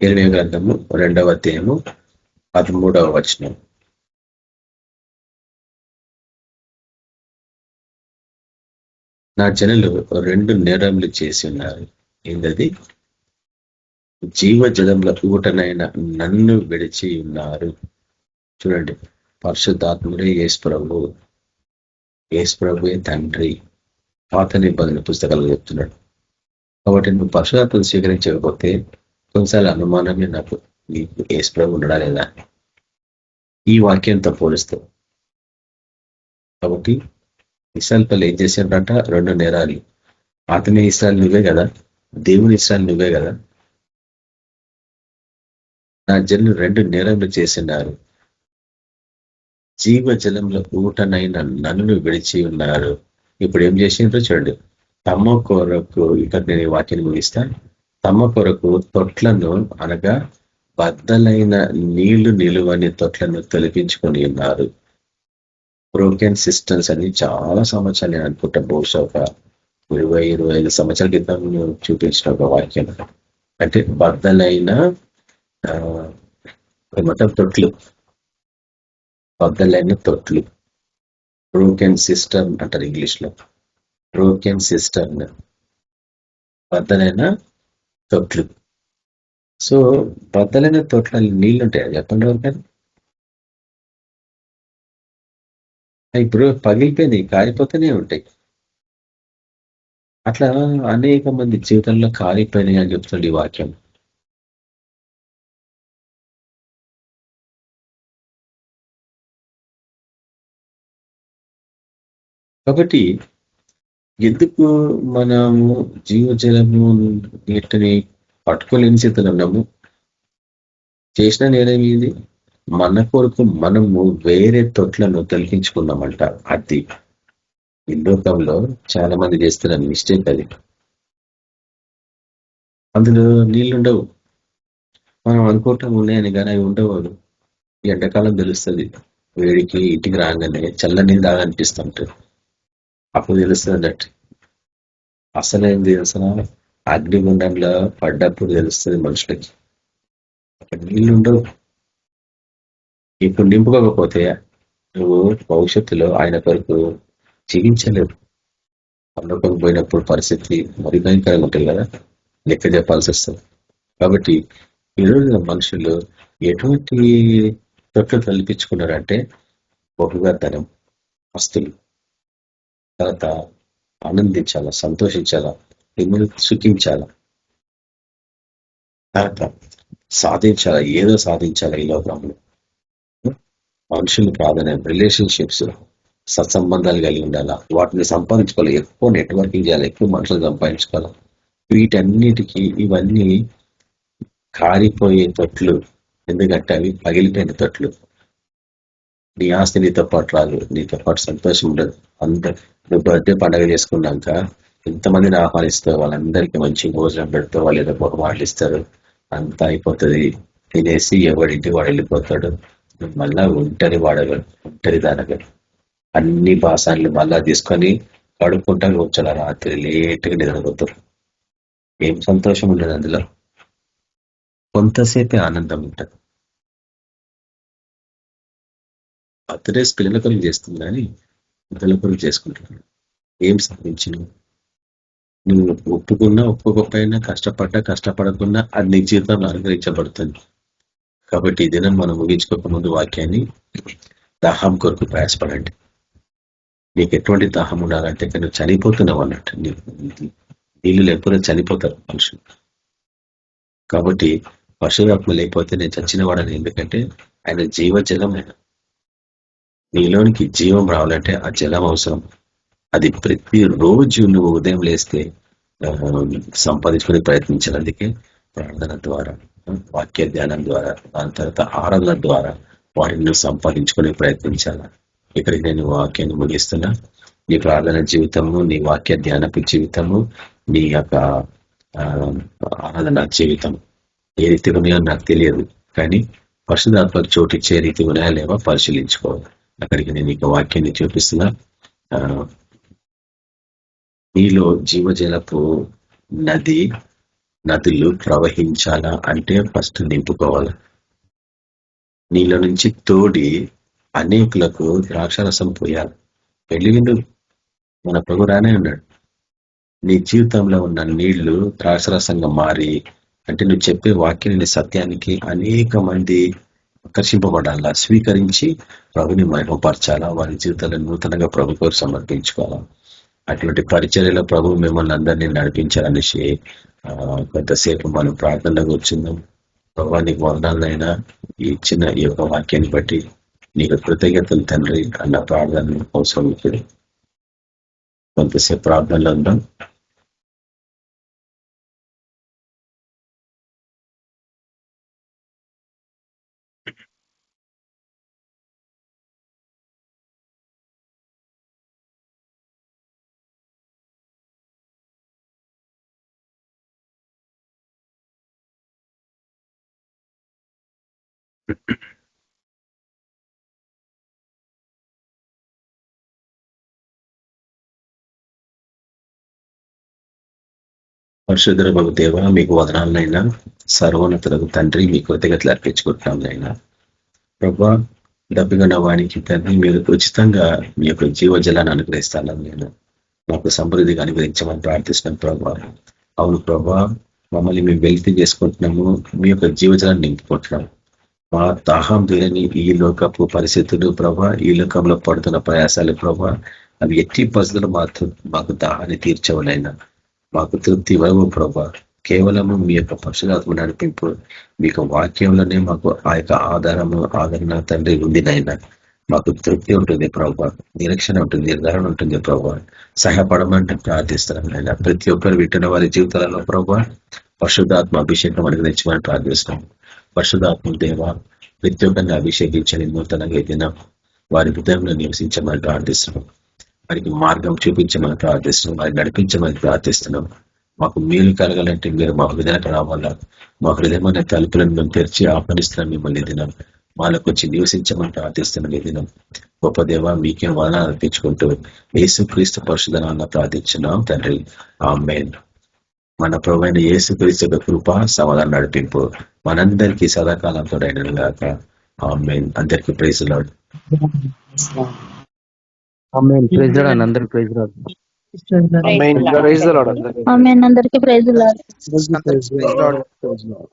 ఇర్మియా గ్రంథము 2వ అధ్యాయము 13వ వచనం. నా జనులు 2 నేరములు చేసి ఉన్నారు. ఏంటది? జీవజలంలో ఊటనైన నన్ను విడిచి ఉన్నారు. చూడండి, పరిశుద్ధాత్ముడే యేసు ప్రభువే తండ్రి పాత నిబంధన పుస్తకాలు చెప్తున్నాడు. కాబట్టి నువ్వు పరిశుద్ధాత్మను స్వీకరించకపోతే కొన్నిసార్లు అనుమానమే నాకు, నీకు యేసు ప్రభు ఉండడా లేదా ఈ వాక్యంతో పోలుస్తావు. కాబట్టి ఇస్రాయేల్ పల్లి ఏం చేశారంట? 2 నేరాలు. అతని ఇస్రాయేల్ నువ్వే కదా, దేవుని ఇస్రాయేల్ నువ్వే కదా. నా జనులు 2 నేరములు చేసినారు. జీవజలంలో ఊటనైన నన్ను విడిచి ఉన్నారు. ఇప్పుడు ఏం చేసిండ్రో చూడండి. తమ కొరకు, ఇక్కడ నేను ఈ వాక్యాన్ని ముగిస్తాను. తమ కొరకు తొట్లను, అనగా బద్దలైన నీళ్లు నిలువని తొట్లను తొలగించుకొని ఉన్నారు. బ్రోకెన్ సిస్టమ్స్ అని చాలా సంవత్సరాలు నేను అనుకుంటా, బహుశా ఒక 20-25 సంవత్సరాల క్రితం చూపించిన ఒక వాక్యం. అంటే బద్దలైన మొత్తం తొట్లు, బద్దలైన తొట్లు, బ్రోకెన్ సిస్టమ్ అంటారు ఇంగ్లీష్ లో. బ్రోకెన్ సిస్టమ్, బద్దలైన తొట్లు. సో బద్దలైన తొట్ల నీళ్ళు ఉంటాయా చెప్పండి ఎవరికైనా? ఇప్పుడు పగిలిపోయింది, కారిపోతూనే ఉంటాయి. అట్లా అనేక మంది జీవితంలో కారిపోయినాయి అని చెప్తుంది ఈ వాక్యం. కాబట్టి ఎందుకు మనము జీవజలము నీటిని పట్టుకోలేని స్థితిలో ఉన్నాము? చేసిన నేరం ఇది, మన కొరకు మనము వేరే తొట్లను తొలగించుకున్నామంట. అది ఈ లోకంలో చాలా మంది చేస్తున్న మిస్టేక్ అది. అందులో నీళ్లుండవు, మనం అనుకోవటం ఉన్నాయని కానీ అవి ఉండవు. ఈ ఎండాకాలం తెలుస్తుంది, వేడికి ఇంటికి రాగానే చల్ల నీళ్ళు తాగనిపిస్తుంటారు. అప్పుడు తెలుస్తుంది అన్నట్టు. అసలేం తెలుసిన అగ్నిగుండంలో పడ్డప్పుడు తెలుస్తుంది మనుషులకి. అక్కడ నీళ్ళు ఉండవు. ఇప్పుడు నింపుకోకపోతే నువ్వు భవిష్యత్తులో ఆయన కొరకు జీవించలేవు. పరలోకం పోయినప్పుడు పరిస్థితి మరి భయంకరంగా ఉంటుంది కదా, లెక్క చెప్పాల్సి వస్తుంది. కాబట్టి ఈరోజు మనుషులు ఎటువంటి తొట్లు కల్పించుకున్నారంటే, బహుగా ధనం, ఆస్తులు, తర్వాత ఆనందించాలా, సంతోషించాలా, మిమ్మల్ని సుఖించాలా, తర్వాత సాధించాలా, ఏదో సాధించాలా ఈ లోకంలో. మనుషులు ప్రాధాన్యం, రిలేషన్షిప్స్, సత్సంబంధాలు కలిగి ఉండాలా, వాటిని సంపాదించుకోవాలి, ఎక్కువ నెట్వర్కింగ్ చేయాలి, ఎక్కువ మనుషులు సంపాదించుకోవాలి. వీటన్నిటికీ ఇవన్నీ కారిపోయే తొట్లు. ఎందుకంటే అవి పగిలిపోయిన తొట్లు. నీ ఆస్తి నీతో పాటు రాదు, నీతో పాటు సంతోషం ఉండదు. నువ్వు బర్త్డే పండుగ చేసుకున్నాక ఎంతమందిని ఆహ్వానిస్తావు, వాళ్ళందరికీ మంచి భోజనం పెడతావు, వాళ్ళు ఏదో బహుమాటలు ఇస్తారు, అంతా అయిపోతుంది. తినేసి ఎవడింటి వాడు వెళ్ళిపోతాడు. మళ్ళా ఒంటరి దానగా అన్ని బాసాన్లు మళ్ళా తీసుకొని కడుక్కుంటా కూర్చోాల. రాత్రి లేట్గా నిద్రపోతారు. ఏం సంతోషం ఉండదు అందులో, కొంతసేపే ఆనందం ఉంటుంది. బర్త్డేస్ పిల్లల కొరకు చేస్తుంది కానీ పిల్లల కొరకు చేసుకుంటున్నాడు. ఏం సాధించినవు? నువ్వు ఒప్పుకున్నా ఒప్పుకోకపోయినా, కష్టపడకుండా అది నీ జీవితంలో అనుగ్రహించబడుతుంది. కాబట్టి ఈ దినం మనం ముగించుకోక ముందు వాక్యాన్ని, దాహం కొరకు ప్రయాసపడండి. నీకు ఎటువంటి దాహం ఉండాలంటే నువ్వు చనిపోతున్నావు అన్నట్టు. నీళ్ళు లేకపోతే చనిపోతారు మనుషులు. కాబట్టి పరిశుద్ధాత్మ లేకపోతే నేను చచ్చినవాడని. ఎందుకంటే ఆయన జీవజలం. ఆయన నీలోనికి జీవం రావాలంటే ఆ జలం అవసరం. అది ప్రతిరోజు నువ్వు ఉదయం లేస్తే సంపాదించుకునే ప్రయత్నించాలి. అందుకే ప్రార్థన ద్వారా, వాక్య ధ్యానం ద్వారా, దాని తర్వాత ఆరాధన ద్వారా వాటిని నువ్వు సంపాదించుకునే ప్రయత్నించాలి. ఇక్కడికి నేను వాక్యాన్ని ముగిస్తున్నా. నీ ప్రార్థన జీవితము, నీ వాక్య ధ్యానపు జీవితము, నీ యొక్క ఆరాధన జీవితం ఏ రీతిగా ఉన్నాయో నాకు తెలియదు, కానీ పరిశుద్ధాత్మకు చోటు ఇచ్చే రీతి ఉన్నాయా లేవో పరిశీలించుకోవాలి. అక్కడికి నేను ఇక వాక్యాన్ని చూపిస్తున్నా. నీలో జీవజలపు నదులు ప్రవహించాలా అంటే ఫస్ట్ నింపుకోవాలి. నీళ్ళ నుంచి తోడి అనేకులకు ద్రాక్షరసం పోయాలి. వెలిగిండు మన ప్రభు రానే ఉన్నాడు. నీ జీవితంలో ఉన్న నీళ్లు ద్రాక్షరసంగా మారి, అంటే నువ్వు చెప్పే వాక్యాన్ని, సత్యానికి అనేక మంది ఆకర్షింపబడాలా, స్వీకరించి ప్రభుని మహిమపరచాలా, వారి జీవితాలను నూతనంగా ప్రభు కోరు సమర్పించుకోవాలా. అటువంటి పరిచర్యలో ప్రభు మిమ్మల్ని అందరినీ నడిపించాలనేసి కొంతసేపు మనం ప్రార్థనలో కూర్చుందాం. ప్రభు నీకు వందనాలైనా ఈ చిన్న ఈ యొక్క వాక్యాన్ని బట్టి నీకు కృతజ్ఞతలు తండ్రి అన్న ప్రార్థన అవసరం ఉంటుంది. కొంతసేపు ప్రార్థనలో ఉందాం. పరిశుద్ధ బాబు దేవ, మీకు వదనాలనైనా, సర్వోన్నతులకు తండ్రి మీ కృతజ్ఞతలు అర్పించుకుంటున్నాంనైనా. ప్రభా, డబ్బుగా వానికి తండ్రి మీరు ఉచితంగా మీ యొక్క జీవజలాన్ని అనుగ్రహిస్తాను. నేను మాకు సమృద్ధిగా అనుగ్రహించమని ప్రార్థిస్తున్నాను ప్రభా. అవును ప్రభా, మమ్మల్ని మేము వెలితి చేసుకుంటున్నాము, మీ యొక్క జీవజలాన్ని నింపుకుంటున్నాము. మా దాహం తీరని ఈ లోకపు పరిస్థితులు ప్రభా, ఈ లోకంలో పడుతున్న ప్రయాసాలు ప్రభా, అవి ఎట్టి పరిస్థితులు మాకు దాహాన్ని తీర్చవలైనా, మాకు తృప్తి ఇవ్వవు ప్రభా. కేవలము మీ యొక్క పరిశుధాత్మ నడిపింపు, మీ యొక్క వాక్యంలోనే మాకు ఆ యొక్క ఆదరణ తండ్రి ఉంది నాయన. మాకు తృప్తి ఉంటుంది ప్రభా, నిరీక్షణ ఉంటుంది, నిర్ధారణ ఉంటుంది ప్రభా. సహాయపడమంటే ప్రార్థిస్తున్నాం నాయన. ప్రతి ఒక్కరు వింటున్న వారి జీవితాలలో ప్రభా పరిశుద్ధాత్మ అభిషేకం అనుగ్రహించమని ప్రార్థిస్తున్నాం. పరిశుద్ధాత్మ దేవ, ప్రతి ఒక్కరిని అభిషేకించని నూతనంగా దినం వారి హృదయంలో నివసించమని ప్రార్థిస్తున్నాం. వారికి మార్గం చూపించమని ప్రార్థిస్తున్నాం, వారిని నడిపించమని ప్రార్థిస్తున్నాం. మాకు మేలు కలగాలంటే మీరు మా హృదయానికి రావాలా. మా హృదయమైన తలుపులను మేము తెరిచి ఆహ్వానిస్తున్నాం మిమ్మల్ని దినం. మాలోకి వచ్చి నివసించమని ప్రార్థిస్తున్నాం ఈ దినం. గొప్ప దేవ, మీకే వదనాలు అర్పించుకుంటూ యేసుక్రీస్తు పరిశుద్ధనామమున ప్రార్థించున్నాం తండ్రి, ఆమేన్. మన ప్రభువైన యేసుక్రీస్తు యొక్క కృప, సమాధానం, నడిపింపు మనందరికీ సదాకాలంతో అయినగాక. ఆమేన్. అందరికీ ప్రైజ్ లార్డ్. ఆమేన్. ప్రైజ్ లార్డ్ అన్న, అందరికీ ప్రైజ్ లార్డ్. ఆమేన్. ప్రైజ్ ది లార్డ్ అందరికీ. ఆమేన్. అందరికీ ప్రైజ్ లార్డ్. Praise lord.